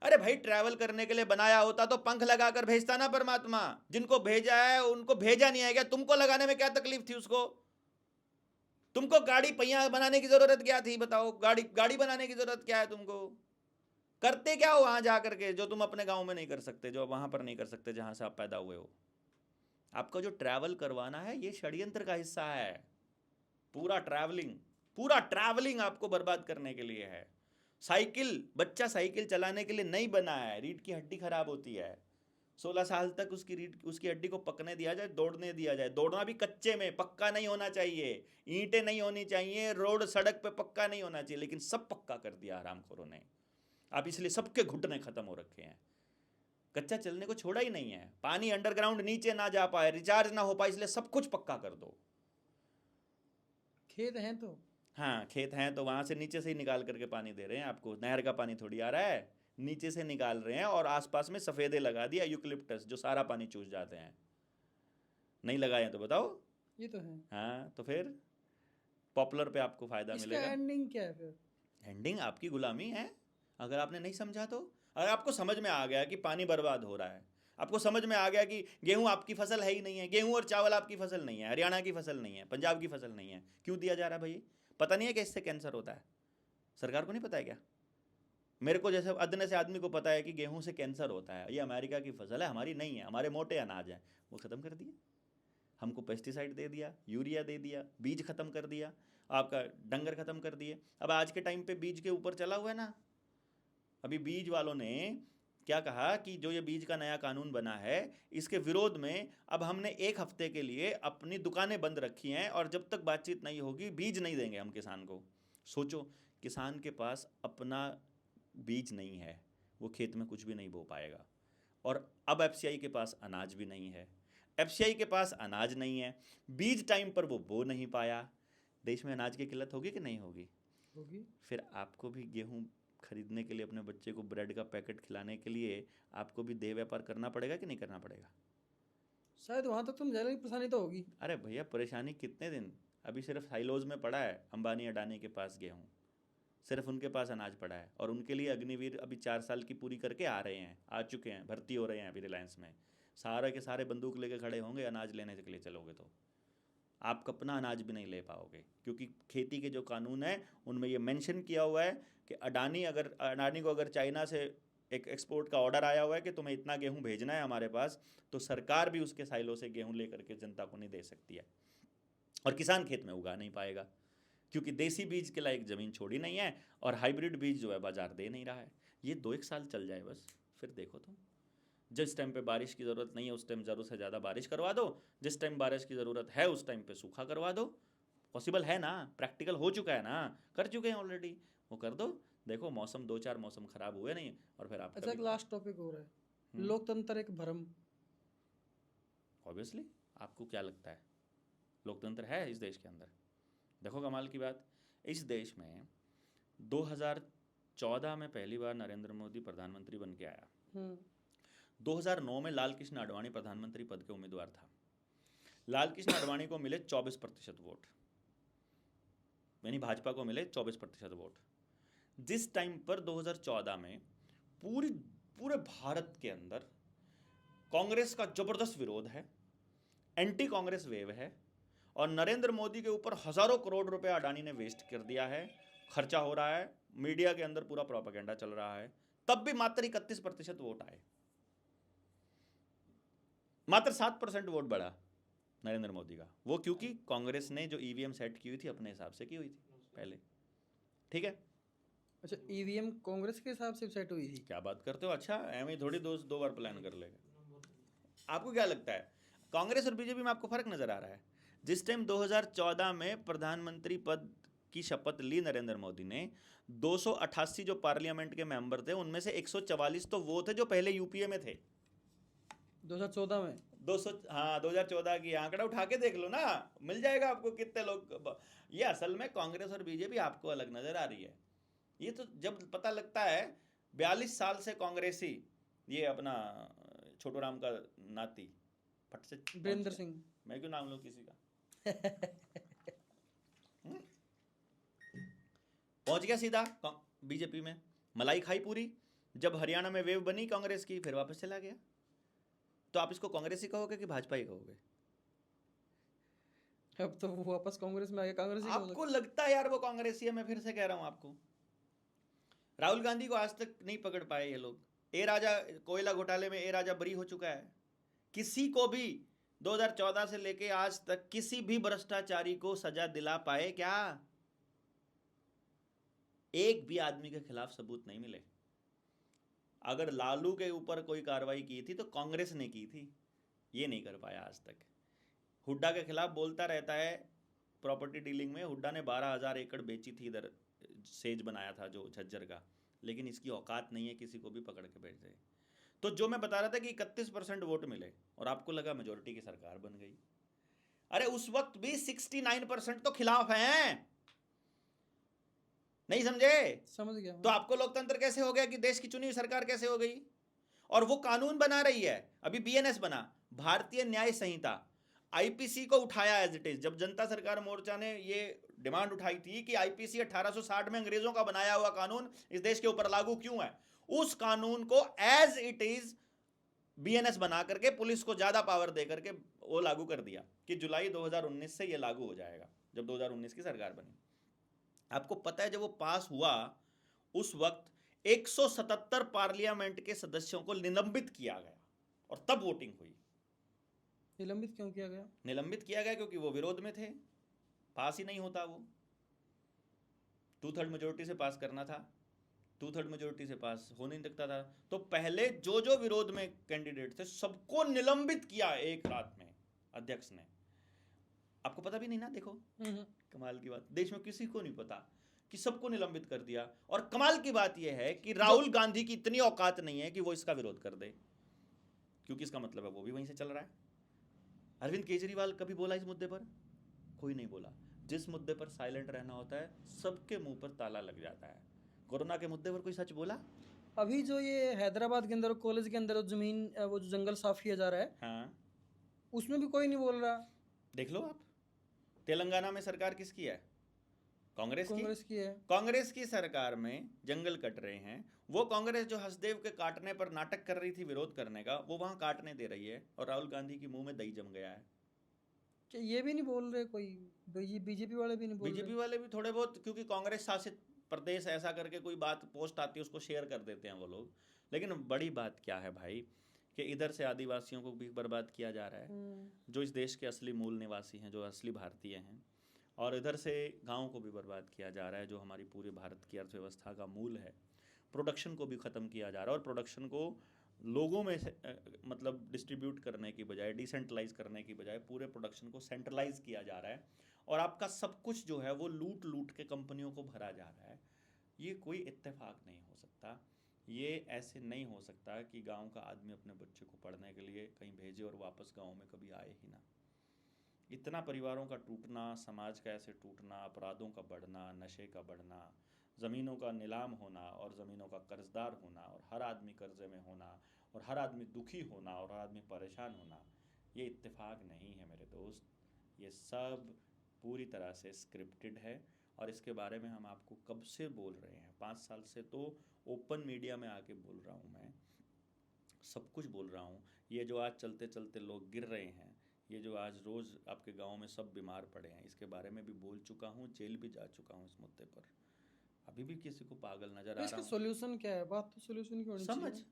अरे भाई, ट्रैवल करने के लिए बनाया होता तो पंख लगाकर भेजता ना परमात्मा। जिनको भेजा है उनको भेजा नहीं है क्या? तुमको लगाने में क्या तकलीफ थी उसको? तुमको गाड़ी पहिया बनाने की जरूरत क्या थी? बताओ, गाड़ी बनाने की जरूरत क्या है तुमको? करते क्या हो वहां जाकर के, जो तुम अपने गांव में नहीं कर सकते, जो वहां पर नहीं कर सकते जहां से आप पैदा हुए हो? आपका जो ट्रैवल करवाना है ये षड्यंत्र का हिस्सा है। पूरा ट्रैवलिंग आपको बर्बाद करने के लिए है। बच्चा साइकिल चलाने के लिए नहीं बना है। रीढ़ की हड्डी खराब होती है। 16 साल तक उसकी हड्डी को पकने दिया जाए, दौड़ने दिया जाए। दौड़ना भी कच्चे में, पक्का नहीं होना चाहिए, ईंटें नहीं होनी चाहिए, रोड सड़क पे पक्का नहीं होना चाहिए, लेकिन सब पक्का कर दिया हरामखोरों ने। आप इसलिए सबके घुटने खत्म हो रखे हैं। कच्चा चलने को छोड़ा ही नहीं है। पानी अंडरग्राउंड नीचे ना जा पाए, रिचार्ज ना हो पाए, इसलिए सब कुछ पक्का कर दो। खेत हैं तो, हाँ, खेत हैं तो वहां से नीचे से ही निकाल करके पानी दे रहे हैं आपको। नहर का पानी थोड़ी आ रहा है, नीचे से निकाल रहे हैं। और आसपास में सफेदे लगा दिया, यूकलिप्टस, जो सारा पानी चूस जाते हैं। नहीं लगाए तो बताओ। ये तो है। हाँ, तो फिर पॉपुलर पे आपको फायदा इसका मिलेगा। एंडिंग क्या है फिर? एंडिंग आपकी गुलामी है। अगर आपने नहीं समझा तो, अगर आपको समझ में आ गया कि पानी बर्बाद हो रहा है, आपको समझ में आ गया कि गेहूं आपकी फसल है ही नहीं है, गेहूं और चावल आपकी फसल नहीं है, हरियाणा की फसल नहीं है, पंजाब की फसल नहीं है, क्यों दिया जा रहा है भाई? पता नहीं है कि इससे कैंसर होता है? सरकार को नहीं पता है क्या? मेरे को जैसे अदने से आदमी को पता है कि गेहूं से कैंसर होता है, ये अमेरिका की फसल है, हमारी नहीं है, हमारे मोटे अनाज हैं। वो ख़त्म कर दिए, हमको पेस्टिसाइड दे दिया, यूरिया दे दिया, बीज ख़त्म कर दिया, आपका डंगर ख़त्म कर दिए। अब आज के टाइम पे बीज के ऊपर चला हुआ है ना। अभी बीज वालों ने क्या कहा कि जो ये बीज का नया कानून बना है, इसके विरोध में अब हमने 1 हफ्ते के लिए अपनी दुकानें बंद रखी हैं, और जब तक बातचीत नहीं होगी बीज नहीं देंगे हम किसान को। सोचो, किसान के पास अपना बीज नहीं है, वो खेत में कुछ भी नहीं बो पाएगा। और अब एफसीआई के पास अनाज भी नहीं है, एफसीआई के पास अनाज नहीं है, बीज टाइम पर वो बो नहीं पाया। देश में अनाज की किल्लत होगी कि नहीं होगी? होगी। फिर आपको भी गेहूं खरीदने के लिए, अपने बच्चे को ब्रेड का पैकेट खिलाने के लिए आपको भी देह व्यापार करना पड़ेगा कि नहीं करना पड़ेगा? शायद वहां तक तुम जाने की परेशानी तो होगी। अरे भैया, परेशानी कितने दिन? अभी सिर्फ साइलोज में पड़ा है अंबानी अडानी के पास गेहूं, सिर्फ उनके पास अनाज पड़ा है। और उनके लिए अग्निवीर अभी 4 साल की पूरी करके आ रहे हैं, आ चुके हैं, भर्ती हो रहे हैं अभी रिलायंस में। सारे के सारे बंदूक लेके खड़े होंगे अनाज लेने के लिए चलोगे तो। आप अपना अनाज भी नहीं ले पाओगे, क्योंकि खेती के जो कानून है उनमें ये मेंशन किया हुआ है कि अडानी को अगर चाइना से एक एक्सपोर्ट का ऑर्डर आया हुआ है कि तुम्हें इतना गेहूं भेजना है हमारे पास, तो सरकार भी उसके साइलों से गेहूं लेकर के जनता को नहीं दे सकती है। और किसान खेत में उगा नहीं पाएगा, क्योंकि देसी बीज के लायक ज़मीन छोड़ी नहीं है, और हाइब्रिड बीज जो है बाजार दे नहीं रहा है। ये 2-1 साल चल जाए बस, फिर देखो तुम। जिस टाइम पे बारिश की ज़रूरत नहीं है उस टाइम ज़रूरत से ज़्यादा बारिश करवा दो, जिस टाइम बारिश की ज़रूरत है उस टाइम पे सूखा करवा दो। पॉसिबल है ना, प्रैक्टिकल हो चुका है ना, कर चुके हैं ऑलरेडी, वो कर दो। देखो, मौसम 2-4 मौसम ख़राब हुए नहीं, और फिर आप अच्छा, एक लास्ट टॉपिक हो रहा है, लोकतंत्र एक भ्रम। ऑब्वियसली, आपको क्या लगता है लोकतंत्र है इस देश के अंदर? देखो कमाल की बात, इस देश में 2014 में पहली बार नरेंद्र मोदी प्रधानमंत्री बन के आया। 2009 में लाल कृष्ण आडवाणी प्रधानमंत्री पद के उम्मीदवार था। लाल कृष्ण आडवाणी को मिले 24% वोट, यानी भाजपा को मिले 24% वोट। जिस टाइम पर 2014 में पूरे भारत के अंदर कांग्रेस का जबरदस्त विरोध है, एंटी कांग्रेस वेव है, और नरेंद्र मोदी के ऊपर हजारों करोड़ रुपए अडानी ने वेस्ट कर दिया है, खर्चा हो रहा है, मीडिया के अंदर पूरा प्रोपेगेंडा चल रहा है, तब भी मात्र 31% वोट आए, मात्र 7% वोट बढ़ा नरेंद्र मोदी का। वो क्योंकि कांग्रेस ने जो ईवीएम सेट की हुई थी अपने हिसाब से की हुई थी पहले, ठीक है। अच्छा, ईवीएम कांग्रेस के हिसाब से सेट हुई थी? क्या बात करते हो, अच्छा एम ही थोड़ी दो बार प्लान कर लेगा। आपको क्या लगता है कांग्रेस और बीजेपी में आपको फर्क नजर आ रहा है? जिस टाइम 2014 में प्रधानमंत्री पद की शपथ ली नरेंद्र मोदी ने, 288 जो पार्लियामेंट के मेंबर थे उनमें से 144 तो वो थे जो पहले यूपीए में थे 2014 में। 200, हाँ 2014 की आंकड़ा उठा के देख लो ना, मिल जाएगा आपको कितने लोग। ये असल में कांग्रेस और बीजेपी आपको अलग नजर आ रही है। ये तो जब पता लगता है 42 साल से कांग्रेसी, ये अपना छोटू राम का नाती, फट से वीरेंद्र सिंह, मैं क्यों नाम लूं किसी का, पहुंच गया सीधा बीजेपी में, मलाई खाई पूरी। जब हरियाणा में वेव बनी कांग्रेस की, फिर वापस चला गया। तो आप इसको कांग्रेसी कहोगे कि भाजपा ही कहोगे? अब तो वो वापस कांग्रेस में आ गया, कांग्रेस ही आपको लगता है यार वो कांग्रेसी है? मैं फिर से कह रहा हूं आपको, राहुल गांधी को आज तक नहीं पकड़ पाए ये लोग। ए राजा कोयला घोटाले में ए राजा बरी हो चुका है। किसी को भी 2014 से लेके आज तक किसी भी भ्रष्टाचारी को सजा दिला पाए क्या? एक भी आदमी के खिलाफ सबूत नहीं मिले। अगर लालू के ऊपर कोई कार्रवाई की थी तो कांग्रेस ने की थी, ये नहीं कर पाया आज तक। हुड्डा के खिलाफ बोलता रहता है प्रॉपर्टी डीलिंग में, हुड्डा ने 12,000 एकड़ बेची थी, इधर सेज बनाया था जो झज्जर का, लेकिन इसकी औकात नहीं है किसी को भी पकड़ के बैठ जाए। तो जो मैं बता रहा था कि 31% वोट मिले और आपको लगा मेजोरिटी की सरकार बन गई, अरे उस वक्त भी 69% तो खिलाफ हैं। नहीं समझे? समझ गया। तो आपको लोकतंत्र कैसे हो गया कि देश की चुनी हुई सरकार कैसे हो गई? और वो कानून बना रही है, अभी बीएनएस बना, भारतीय न्याय संहिता, आईपीसी को उठाया एज इट इज। जब जनता सरकार मोर्चा ने ये डिमांड उठाई थी कि आईपीसी 1860 में अंग्रेजों का बनाया हुआ कानून इस देश के ऊपर लागू क्यों है, उस कानून को एज इट इज बीएनएस बना करके पुलिस को ज्यादा पावर दे करके वो लागू कर दिया कि जुलाई 2019 से ये लागू हो जाएगा, जब 2019 की सरकार बनी। आपको पता है जब वो पास हुआ उस वक्त 177 पार्लियामेंट के सदस्यों को निलंबित किया गया और तब वोटिंग हुई। निलंबित क्यों किया गया? निलंबित किया गया क्योंकि वो विरोध में थे, पास ही नहीं होता, वो 2/3 मेजोरिटी से पास करना था, 2/3 मेजोरिटी से पास हो नहीं सकता था। तो पहले जो जो विरोध में कैंडिडेट थे सबको निलंबित किया एक रात में अध्यक्ष ने। आपको पता भी नहीं ना, देखो कमाल की बात, देश में किसी को नहीं पता कि सबको निलंबित कर दिया। और कमाल की बात यह है कि राहुल गांधी की इतनी औकात नहीं है कि वो इसका विरोध कर दे, क्योंकि इसका मतलब है वो भी वहीं से चल रहा है। अरविंद केजरीवाल कभी बोला इस मुद्दे पर? कोई नहीं बोला। जिस मुद्दे पर साइलेंट रहना होता है सबके मुंह पर ताला लग जाता है। कोरोना के मुद्दे पर कोई सच बोला? अभी जो ये हैदराबाद के अंदर कॉलेज के अंदर जमीन, वो जो जंगल साफ किया जा रहा है, हाँ, उसमें भी कोई नहीं बोल रहा। देख लो आप, तेलंगाना में सरकार किसकी है? कांग्रेस की है। कांग्रेस की सरकार में जंगल कट रहे हैं। वो कांग्रेस जो हसदेव के काटने पर नाटक कर रही थी विरोध करने का, वो वहां काटने दे रही है और राहुल गांधी के मुंह में दही जम गया है। क्या ये भी नहीं बोल रहे कोई? बीजेपी वाले भी नहीं बोल रहे? बीजेपी वाले भी थोड़े बहुत, क्योंकि कांग्रेस शासित प्रदेश ऐसा करके कोई बात पोस्ट आती है उसको शेयर कर देते हैं वो लोग। लेकिन बड़ी बात क्या है भाई कि इधर से आदिवासियों को भी बर्बाद किया जा रहा है, जो इस देश के असली मूल निवासी हैं, जो असली भारतीय हैं, और इधर से गाँव को भी बर्बाद किया जा रहा है, जो हमारी पूरे भारत की अर्थव्यवस्था का मूल है। प्रोडक्शन को भी ख़त्म किया जा रहा है और प्रोडक्शन को लोगों में से मतलब डिस्ट्रीब्यूट करने की बजाय, डिसेंट्रलाइज करने की बजाय पूरे प्रोडक्शन को सेंट्रलाइज किया जा रहा है और आपका सब कुछ जो है वो लूट लूट के कंपनियों को भरा जा रहा है। ये कोई इत्तेफाक नहीं हो सकता। ये ऐसे नहीं हो सकता कि गांव का आदमी अपने बच्चे को पढ़ने के लिए कहीं भेजे और वापस गांव में कभी आए ही ना। इतना परिवारों का टूटना, समाज का ऐसे टूटना, अपराधों का बढ़ना, नशे का बढ़ना, ज़मीनों का नीलाम होना और ज़मीनों का कर्जदार होना और हर आदमी कर्जे में होना और हर आदमी दुखी होना और हर आदमी परेशान होना, ये इत्तेफाक नहीं है मेरे दोस्त। ये सब पूरी तरह से स्क्रिप्टेड है और इसके बारे में हम आपको कब से बोल रहे हैं, 5 साल से तो ओपन मीडिया में आके बोल रहा हूँ, मैं सब कुछ बोल रहा हूँ। ये जो आज चलते चलते लोग गिर रहे हैं, ये जो आज रोज़ आपके गांव में सब बीमार पड़े हैं, इसके बारे में भी बोल चुका हूँ, जेल भी जा चुका हूँ इस मुद्दे पर। आप अभी भी किसी को पागल नजर तो आ इसका रहा हूँ। सॉल्यूशन क्या है? बात तो सॉल्यूशन की होनी समझ। चाहिए।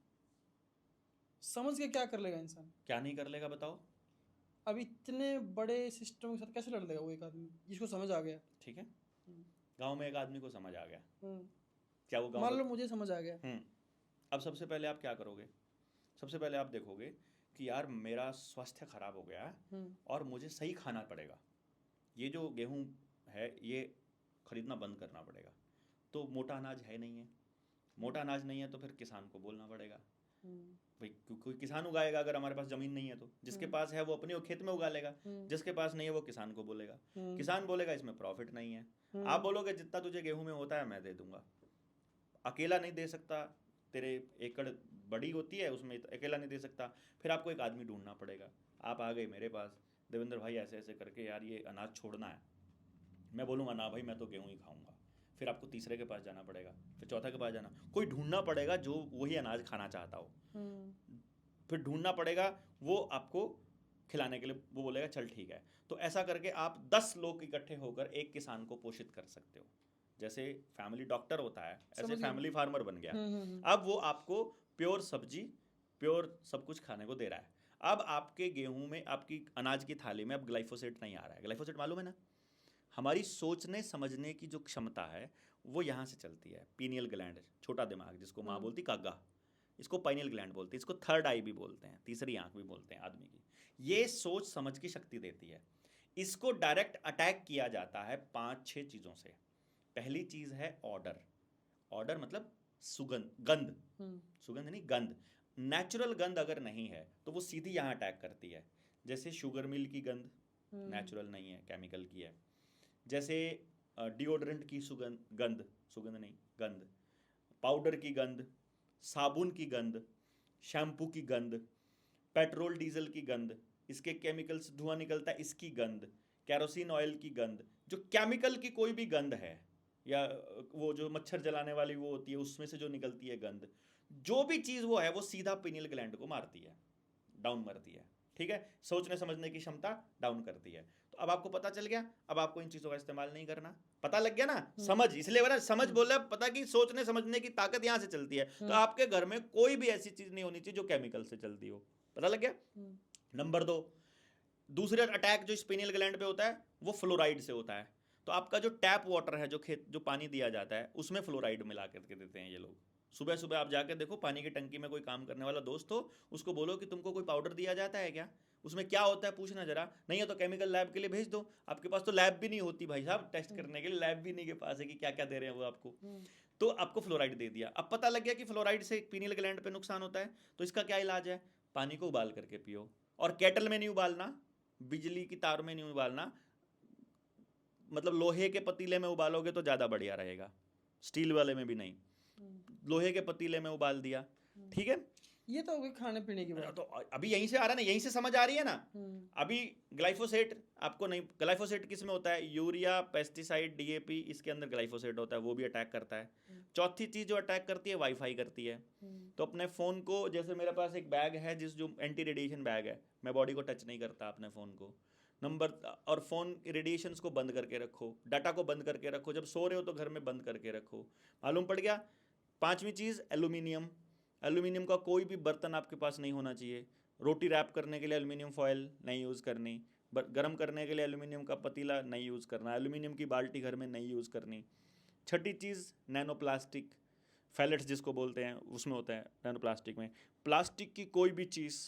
समझ के क्या कर लेगा इंसान? क्या नहीं कर लेगा बताओ। अब इतने बड़े सिस्टम के साथ कैसे लड़ लेगा वो एक आदमी जिसको समझ आ गया? ठीक है, हम्म, गांव में एक आदमी को समझ आ गया, हम्म, क्या वो गांव मान लो का। मुझे समझ आ गया। अब सबसे पहले आप क्या करोगे? सबसे पहले आप देखोगे कि यार मेरा स्वास्थ्य खराब हो गया है हम्म, और मुझे सही खाना पड़ेगा, ये जो गेहूं है ये खरीदना बंद करना पड़ेगा। तो मोटा अनाज है नहीं है, मोटा अनाज नहीं है तो फिर किसान को बोलना पड़ेगा हम्म, भाई, कोई किसान उगाएगा, अगर हमारे पास ज़मीन नहीं है तो जिसके पास है वो अपने खेत में उगा लेगा, हम्म, जिसके पास नहीं है वो किसान को बोलेगा। हम्म, किसान बोलेगा इसमें प्रॉफिट नहीं है, आप बोलोगे जितना तुझे गेहूं में होता है मैं दे दूंगा, अकेला नहीं दे सकता, तेरे एकड़ बड़ी होती है उसमें अकेला नहीं दे सकता, फिर आपको एक आदमी ढूंढना पड़ेगा। आप आ गए मेरे पास, देवेंद्र भाई ऐसे ऐसे करके यार ये अनाज छोड़ना है, मैं बोलूँगा ना भाई मैं तो गेहूं ही खाऊंगा, फिर आपको तीसरे के पास जाना पड़ेगा, फिर चौथा के पास जाना, कोई ढूंढना पड़ेगा जो वही अनाज खाना चाहता हो, फिर ढूंढना पड़ेगा वो आपको खिलाने के लिए, वो बोलेगा चल ठीक है। तो ऐसा करके आप 10 लोग इकट्ठे होकर एक किसान को पोषित कर सकते हो। जैसे फैमिली डॉक्टर होता है ऐसे समझ गया। फैमिली फार्मर बन गया। हम्म, अब वो आपको प्योर सब्जी, प्योर सब कुछ खाने को दे रहा है। अब आपके गेहूं में, आपकी अनाज की थाली में अब ग्लाइफोसेट नहीं आ रहा है। ग्लाइफोसेट मालूम है ना? हमारी सोचने समझने की जो क्षमता है वो यहाँ से चलती है। पीनियल ग्लैंड, छोटा दिमाग जिसको माँ बोलती कागा, इसको पाइनियल ग्लैंड बोलते हैं, इसको थर्ड आई भी बोलते हैं, तीसरी आंख भी बोलते हैं आदमी की। ये सोच समझ की शक्ति देती है। इसको डायरेक्ट अटैक किया जाता है 5-6 चीज़ों से। पहली चीज़ है ऑर्डर। ऑर्डर मतलब सुगंध, गंध, सुगंध नहीं गंध। नेचुरल गंध अगर नहीं है तो वो सीधी यहाँ अटैक करती है। जैसे शुगर मिल की गंध नेचुरल नहीं है, केमिकल की है। जैसे डिओड्रेंट की सुगंध, गंध, सुगंध नहीं गंध, पाउडर की गंध, साबुन की गंध, शैम्पू की गंध, पेट्रोल डीजल की गंध, इसके केमिकल से धुआं निकलता है इसकी गंध, कैरोसिन ऑयल की गंध, जो केमिकल की कोई भी गंध है, या वो जो मच्छर जलाने वाली वो होती है उसमें से जो निकलती है गंध, जो भी चीज़ वो है वो सीधा पिनियल ग्लैंड को मारती है, डाउन मारती है। ठीक है, सोचने समझने की क्षमता डाउन करती है। तो अब आपको पता चल गया, अब आपको इन चीज़ों का इस्तेमाल नहीं करना। पता लग गया ना? समझ, इसलिए बोला समझ बोल रहा है, पता कि सोचने समझने की ताकत यहाँ से चलती है। तो आपके घर में कोई भी ऐसी चीज़ नहीं होनी चाहिए जो केमिकल से चलती हो। पता लग गया? नंबर 2, दूसरा अटैक जो स्पिनियल ग्लैंड पे होता है वो फ्लोराइड से होता है। तो आपका जो टैप वाटर है, जो खेत जो पानी दिया जाता है उसमें फ्लोराइड मिला करके देते हैं ये लोग। सुबह सुबह आप जाके देखो, पानी की टंकी में कोई काम करने वाला दोस्त हो, उसको बोलो कि तुमको कोई पाउडर दिया जाता है क्या, उसमें क्या होता है पूछना जरा, नहीं है तो केमिकल लैब के लिए भेज दो। आपके पास तो लैब भी नहीं होती भाई साहब, टेस्ट करने के लिए लैब भी नहीं के पास है कि क्या क्या दे रहे हैं वो आपको। तो आपको फ्लोराइड दे दिया। अब पता लग गया कि फ्लोराइड से पिनियल ग्लैंड पे नुकसान होता है, तो इसका क्या इलाज है? पानी को उबाल करके पियो, और केटल में नहीं उबालना, बिजली की तार में नहीं उबालना, मतलब लोहे के पतीले में उबालोगे तो ज़्यादा बढ़िया रहेगा, स्टील वाले में भी नहीं, लोहे के पतीले में उबाल दिया। ठीक है, ये तो हो गई खाने पीने की बात। तो अभी यहीं से आ रहा है ना, यहीं से समझ आ रही है ना। अभी ग्लाइफोसेट आपको नहीं, ग्लाइफोसेट किस में होता है? यूरिया, पेस्टिसाइड, डीएपी, इसके अंदर ग्लाइफोसेट होता है, वो भी अटैक करता है। चौथी चीज जो अटैक करती है वाईफाई करती है। तो अपने फ़ोन को, जैसे मेरे पास एक बैग है जो एंटी रेडिएशन बैग है, मैं बॉडी को टच नहीं करता अपने फ़ोन को। और फ़ोन रेडिएशंस को बंद करके रखो, डाटा को बंद करके रखो, जब सो रहे हो तो घर में बंद करके रखो। मालूम पड़ गया? 5वीं चीज़ एल्यूमिनियम। एल्यूमिनियम का कोई भी बर्तन आपके पास नहीं होना चाहिए। रोटी रैप करने के लिए एल्यूमिनियम फॉयल नहीं यूज़ करनी, गर्म करने के लिए एल्यूमिनियम का पतीला नहीं यूज़ करना, एल्यूमिनियम की बाल्टी घर में नहीं यूज़ करनी। छठी चीज़ नैनो प्लास्टिक, फैलेट्स जिसको बोलते हैं, उसमें होता है नैनो प्लास्टिक में। प्लास्टिक की कोई भी चीज़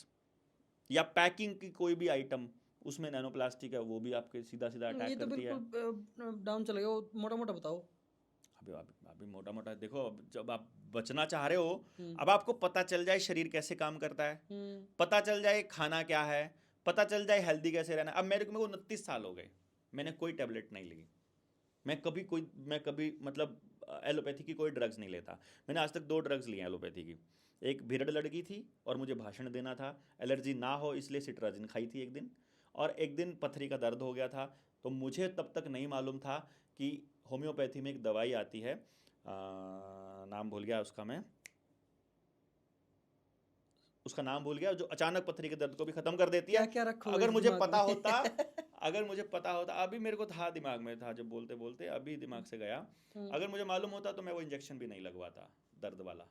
या पैकिंग की कोई भी आइटम, उसमें नैनो प्लास्टिक है, वो भी आपके सीधा सीधा ये अटैक तो करती है। बिल्कुल डाउन चलेगा। वो मोटा मोटा बताओ। अभी मोटा मोटा देखो, अब जब आप बचना चाह रहे हो, अब आपको पता चल जाए शरीर कैसे काम करता है, पता चल जाए खाना क्या है, पता चल जाए हेल्दी कैसे रहना। अब मेरे को 29 साल हो गए, मैंने कोई टेबलेट नहीं ली, मैं कभी मतलब एलोपैथी की कोई ड्रग्स नहीं लेता। मैंने आज तक 2 ड्रग्स लिए एलोपैथी की। एक भिरड़ लड़की थी और मुझे भाषण देना था, एलर्जी ना हो इसलिए सिट्राजिन खाई थी एक दिन, और एक दिन पथरी का दर्द हो गया था। तो मुझे तब तक नहीं मालूम था कि होम्योपैथी में एक दवाई आती है, नाम भूल गया उसका, मैं उसका नाम भूल गया, जो अचानक पथरी के दर्द को भी खत्म कर देती है। क्या क्या रखोगे अगर इस मुझे दिमाग पता में? होता अगर मुझे पता होता, अभी मेरे को था, दिमाग में था जब बोलते बोलते, अभी दिमाग से गया, अगर मुझे मालूम होता तो मैं वो इंजेक्शन भी नहीं लगवाता दर्द वाला।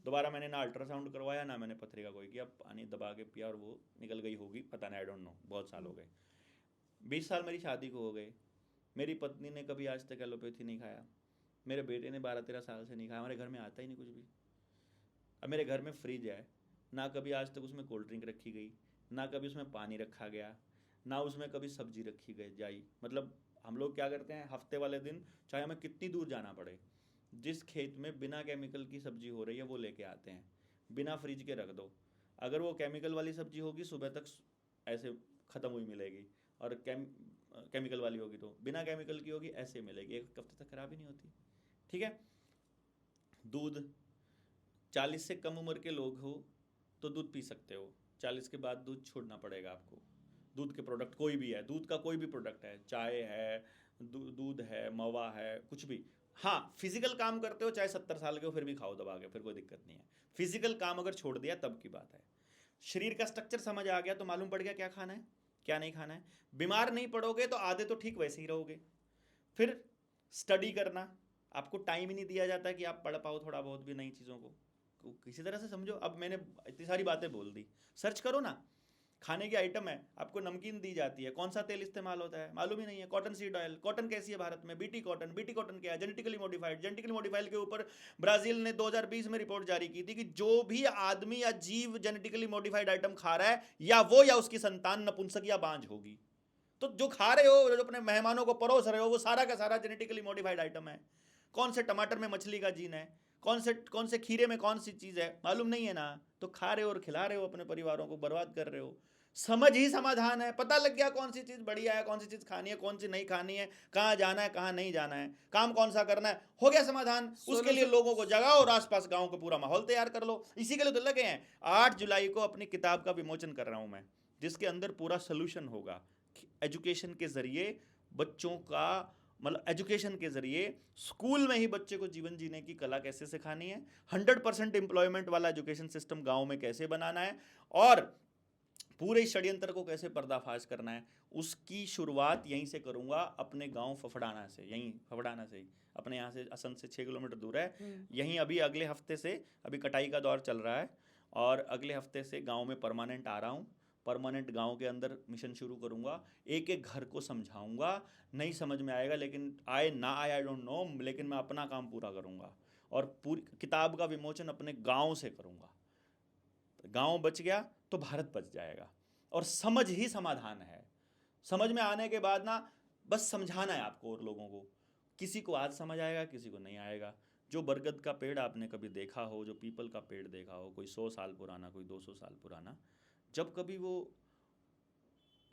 दोबारा मैंने ना अल्ट्रासाउंड करवाया, ना मैंने पथरी का कोई किया, पानी दबा के पिया और वो निकल गई होगी, पता नहीं, आई डोंट नो, बहुत साल हो गए। 20 साल मेरी शादी को हो गए, मेरी पत्नी ने कभी आज तक एलोपैथी नहीं खाया, मेरे बेटे ने 12-13 साल से नहीं खाया, हमारे घर में आता ही नहीं कुछ भी। अब मेरे घर में फ्रिज है, ना कभी आज तक उसमें कोल्ड ड्रिंक रखी गई, ना कभी उसमें पानी रखा गया, ना उसमें कभी सब्जी रखी गई जाई। मतलब हम लोग क्या करते हैं, हफ्ते वाले दिन चाहे हमें कितनी दूर जाना पड़े, जिस खेत में बिना केमिकल की सब्जी हो रही है वो लेके आते हैं, बिना फ्रिज के रख दो। अगर वो केमिकल वाली सब्जी होगी सुबह तक ऐसे ख़त्म हुई मिलेगी, और केमिकल वाली होगी तो बिना केमिकल की होगी ऐसे मिलेगी, एक हफ्ते तक खराब ही नहीं होती। ठीक है। दूध, 40 से कम उम्र के लोग हो तो दूध पी सकते हो, 40 के बाद दूध छोड़ना पड़ेगा आपको। दूध के प्रोडक्ट कोई भी है, दूध का कोई भी प्रोडक्ट है, चाय है, दूध है, मवा है, कुछ भी। हाँ, फिजिकल काम करते हो चाहे 70 साल के हो फिर भी खाओ दबा के, फिर कोई दिक्कत नहीं है। फिजिकल काम अगर छोड़ दिया तब की बात है। शरीर का स्ट्रक्चर समझ आ गया तो मालूम पड़ गया क्या खाना है क्या नहीं खाना है। बीमार नहीं पड़ोगे तो आधे तो ठीक वैसे ही रहोगे। फिर स्टडी करना, आपको टाइम ही नहीं दिया जाता कि आप पढ़ पाओ थोड़ा बहुत भी नई चीज़ों को, किसी तरह से समझो। अब मैंने इतनी सारी बातें बोल दी, सर्च करो ना, खाने की आइटम है, आपको नमकीन दी जाती है, कौन सा तेल इस्तेमाल होता है मालूम ही नहीं है, कॉटन सीड ऑयल। कॉटन कैसी है भारत में? BT cotton. बीटी कॉटन क्या है? Genetically modified. जेनेटिकली मॉडिफाइड के ऊपर ब्राजील ने 2020 में रिपोर्ट जारी की थी कि जो भी आदमी या जीव जेनेटिकली मॉडिफाइड आइटम खा रहा है, या वो या उसकी संतान नपुंसक या बांझ होगी। तो जो खा रहे हो, जो अपने मेहमानों को परोस रहे हो, वो सारा का सारा जेनेटिकली मॉडिफाइड आइटम है। कौन से टमाटर में मछली का जीन है, कौन से खीरे में कौन सी चीज़ है, मालूम नहीं है ना, तो खा रहे हो और खिला रहे हो, अपने परिवारों को बर्बाद कर रहे हो। समझ ही समाधान है, पता लग गया कौन सी चीज़ बढ़िया है, कौन सी चीज़ खानी है, कौन सी नहीं खानी है, कहाँ जाना है कहाँ नहीं जाना है, काम कौन सा करना है, हो गया समाधान। उसके लिए लोगों को जगाओ और आसपास गांव का पूरा माहौल तैयार कर लो। इसी के लिए तो लगे हैं। 8 जुलाई को अपनी किताब का विमोचन कर रहा हूँ मैं, जिसके अंदर पूरा सोल्यूशन होगा। एजुकेशन के जरिए बच्चों का, मतलब एजुकेशन के जरिए स्कूल में ही बच्चे को जीवन जीने की कला कैसे सिखानी है, 100% एम्प्लॉयमेंट वाला एजुकेशन सिस्टम गांव में कैसे बनाना है, और पूरे षड्यंत्र को कैसे पर्दाफाश करना है, उसकी शुरुआत यहीं से करूंगा, अपने गांव फफड़ाना से। यहीं फफड़ाना से ही, अपने यहाँ से असंध से 6 किलोमीटर दूर है। यहीं अभी अगले हफ्ते से, अभी कटाई का दौर चल रहा है, और अगले हफ्ते से गांव में परमानेंट आ रहा हूँ। परमानेंट गांव के अंदर मिशन शुरू करूंगा, एक एक घर को समझाऊंगा। नहीं समझ में आएगा, लेकिन आए ना आए आई डोंट नो, लेकिन मैं अपना काम पूरा करूंगा, और पूरी किताब का विमोचन अपने गांव से करूंगा। गांव बच गया तो भारत बच जाएगा। और समझ ही समाधान है। समझ में आने के बाद ना, बस समझाना है आपको और लोगों को। किसी को आज समझ आएगा, किसी को नहीं आएगा। जो बरगद का पेड़ आपने कभी देखा हो, जो पीपल का पेड़ देखा हो, कोई 100 साल पुराना, कोई 200 साल पुराना, जब कभी वो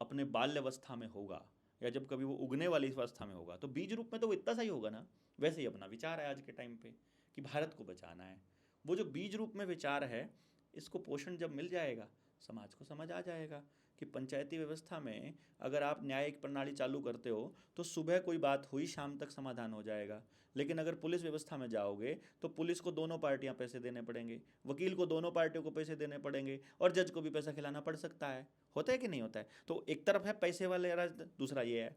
अपने बाल्यावस्था में होगा, या जब कभी वो उगने वाली अवस्था में होगा, तो बीज रूप में तो वो इतना सा ही होगा ना। वैसे ही अपना विचार है आज के टाइम पे कि भारत को बचाना है। वो जो बीज रूप में विचार है, इसको पोषण जब मिल जाएगा, समाज को समझ आ जाएगा कि पंचायती व्यवस्था में अगर आप न्यायिक प्रणाली चालू करते हो तो सुबह कोई बात हुई, शाम तक समाधान हो जाएगा। लेकिन अगर पुलिस व्यवस्था में जाओगे तो पुलिस को दोनों पार्टियां पैसे देने पड़ेंगे, वकील को दोनों पार्टियों को पैसे देने पड़ेंगे, और जज को भी पैसा खिलाना पड़ सकता है। होता है कि नहीं होता है? तो एक तरफ है पैसे वाले राज, दूसरा ये है।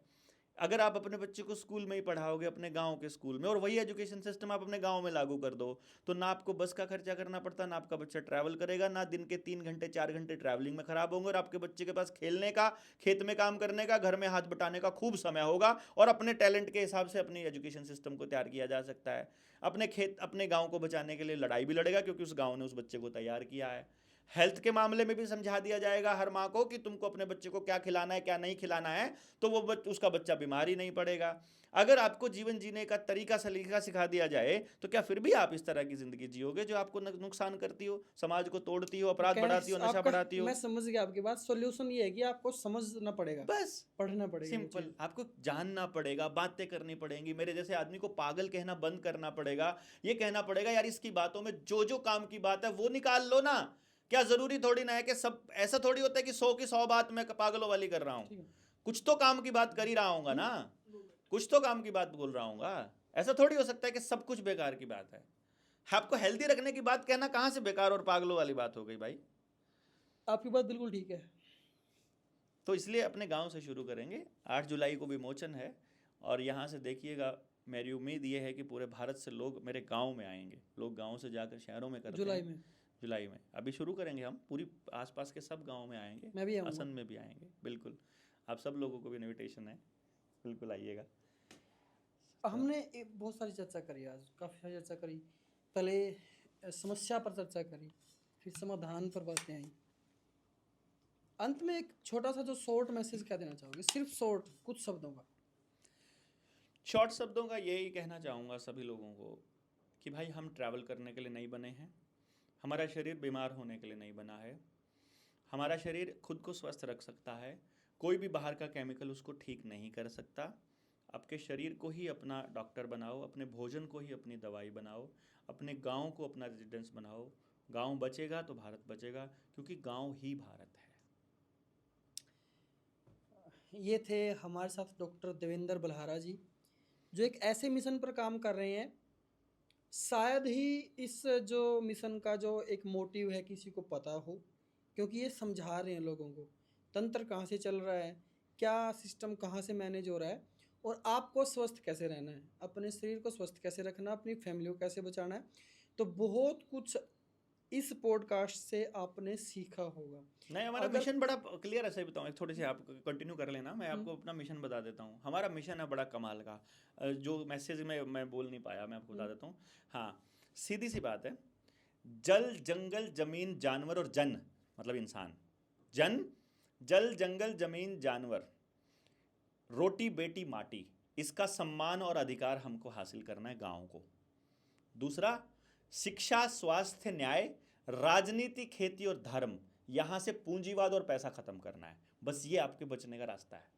अगर आप अपने बच्चे को स्कूल में ही पढ़ाओगे, अपने गांव के स्कूल में, और वही एजुकेशन सिस्टम आप अपने गांव में लागू कर दो, तो ना आपको बस का खर्चा करना पड़ता, ना आपका बच्चा ट्रैवल करेगा, ना दिन के 3 घंटे 4 घंटे ट्रैवलिंग में खराब होंगे, और आपके बच्चे के पास खेलने का, खेत में काम करने का, घर में हाथ बटाने का खूब समय होगा, और अपने टैलेंट के हिसाब से अपनी एजुकेशन सिस्टम को तैयार किया जा सकता है। अपने खेत, अपने गाँव को बचाने के लिए लड़ाई भी लड़ेगा, क्योंकि उस गाँव ने उस बच्चे को तैयार किया है। हेल्थ के मामले में भी समझा दिया जाएगा हर माँ को कि तुमको अपने बच्चे को क्या खिलाना है क्या नहीं खिलाना है, तो वो उसका बच्चा बीमार ही नहीं पड़ेगा। अगर आपको जीवन जीने का तरीका सलीका सिखा दिया जाए, तो क्या फिर भी आप इस तरह की जिंदगी जियोगे जो आपको नुकसान करती हो, समाज को तोड़ती हो, अपराध बढ़ाती हो, नशा बढ़ाती हो? मैं समझ गया आपकी बात। सॉल्यूशन ये है कि आपको समझना पड़ेगा, बस पढ़ना पड़ेगा, सिंपल। आपको जानना पड़ेगा, बातें करनी पड़ेंगी। मेरे जैसे आदमी को पागल कहना बंद करना पड़ेगा। ये कहना पड़ेगा यार इसकी बातों में जो जो काम की बात है वो निकाल लो ना। क्या जरूरी थोड़ी ना है कि सब, ऐसा थोड़ी होता है कि 100 की 100 बात मैं पागलों वाली कर रहा हूँ। कुछ तो काम की बात कर ही रहा हूँगा ना, कुछ तो काम की बात बोल रहा हूँगा। ऐसा थोड़ी हो सकता है कि सब कुछ बेकार की बात है। आपको हेल्दी रखने की बात कहना कहाँ से बेकार और पागलों वाली बात हो गई भाई? आपकी बात बिल्कुल ठीक है। तो इसलिए अपने गांव से शुरू करेंगे। 8 जुलाई को विमोचन है और यहाँ से देखिएगा, मेरी उम्मीद ये है कि पूरे भारत से लोग मेरे गांव में आएंगे। लोग गांव से जाकर शहरों में करते जुलाई हैं। में जुलाई में अभी शुरू करेंगे हम, पूरी आसपास के सब गांव में आएंगे, मैं भी आऊँगा। असम में भी आएंगे। बिल्कुल, आप सब लोगों को भी इनविटेशन है, बिल्कुल आइएगा। हमने बहुत सारी चर्चा करी आज, काफ़ी सारी चर्चा करी। पहले समस्या पर चर्चा करी, फिर समाधान पर बातें आई। अंत में एक छोटा सा जो शॉर्ट मैसेज क्या देना चाहोगे, सिर्फ शॉर्ट कुछ शब्दों का? शॉर्ट शब्दों का यही कहना चाहूँगा सभी लोगों को कि भाई हम ट्रैवल करने के लिए नहीं बने हैं, हमारा शरीर बीमार होने के लिए नहीं बना है। हमारा शरीर खुद को स्वस्थ रख सकता है, कोई भी बाहर का केमिकल उसको ठीक नहीं कर सकता। आपके शरीर को ही अपना डॉक्टर बनाओ, अपने भोजन को ही अपनी दवाई बनाओ, अपने गांव को अपना रेजिडेंस बनाओ। गांव बचेगा तो भारत बचेगा, क्योंकि गांव ही भारत है। ये थे हमारे साथ डॉक्टर देवेंद्र बलहारा जी, जो एक ऐसे मिशन पर काम कर रहे हैं, शायद ही इस जो मिशन का जो एक मोटिव है किसी को पता हो, क्योंकि ये समझा रहे हैं लोगों को तंत्र कहाँ से चल रहा है, क्या सिस्टम कहाँ से मैनेज हो रहा है, और आपको स्वस्थ कैसे रहना है, अपने शरीर को स्वस्थ कैसे रखना, अपनी फैमिली को कैसे बचाना है। तो बहुत कुछ इस पॉडकास्ट से आपने सीखा होगा। नहीं, हमारा मिशन बड़ा क्लियर है। सही बताऊँ, एक थोड़ी सी आप कंटिन्यू कर लेना, मैं आपको अपना मिशन बता देता हूँ। हमारा मिशन है बड़ा कमाल का, जो मैसेज में मैं बोल नहीं पाया, मैं आपको बता देता हूँ। हाँ, सीधी सी बात है, जल जंगल जमीन जानवर और जन मतलब इंसान, जन जल जंगल जमीन जानवर, रोटी बेटी माटी, इसका सम्मान और अधिकार हमको हासिल करना है गांव को। दूसरा, शिक्षा स्वास्थ्य न्याय राजनीति खेती और धर्म, यहां से पूंजीवाद और पैसा खत्म करना है। बस ये आपके बचने का रास्ता है।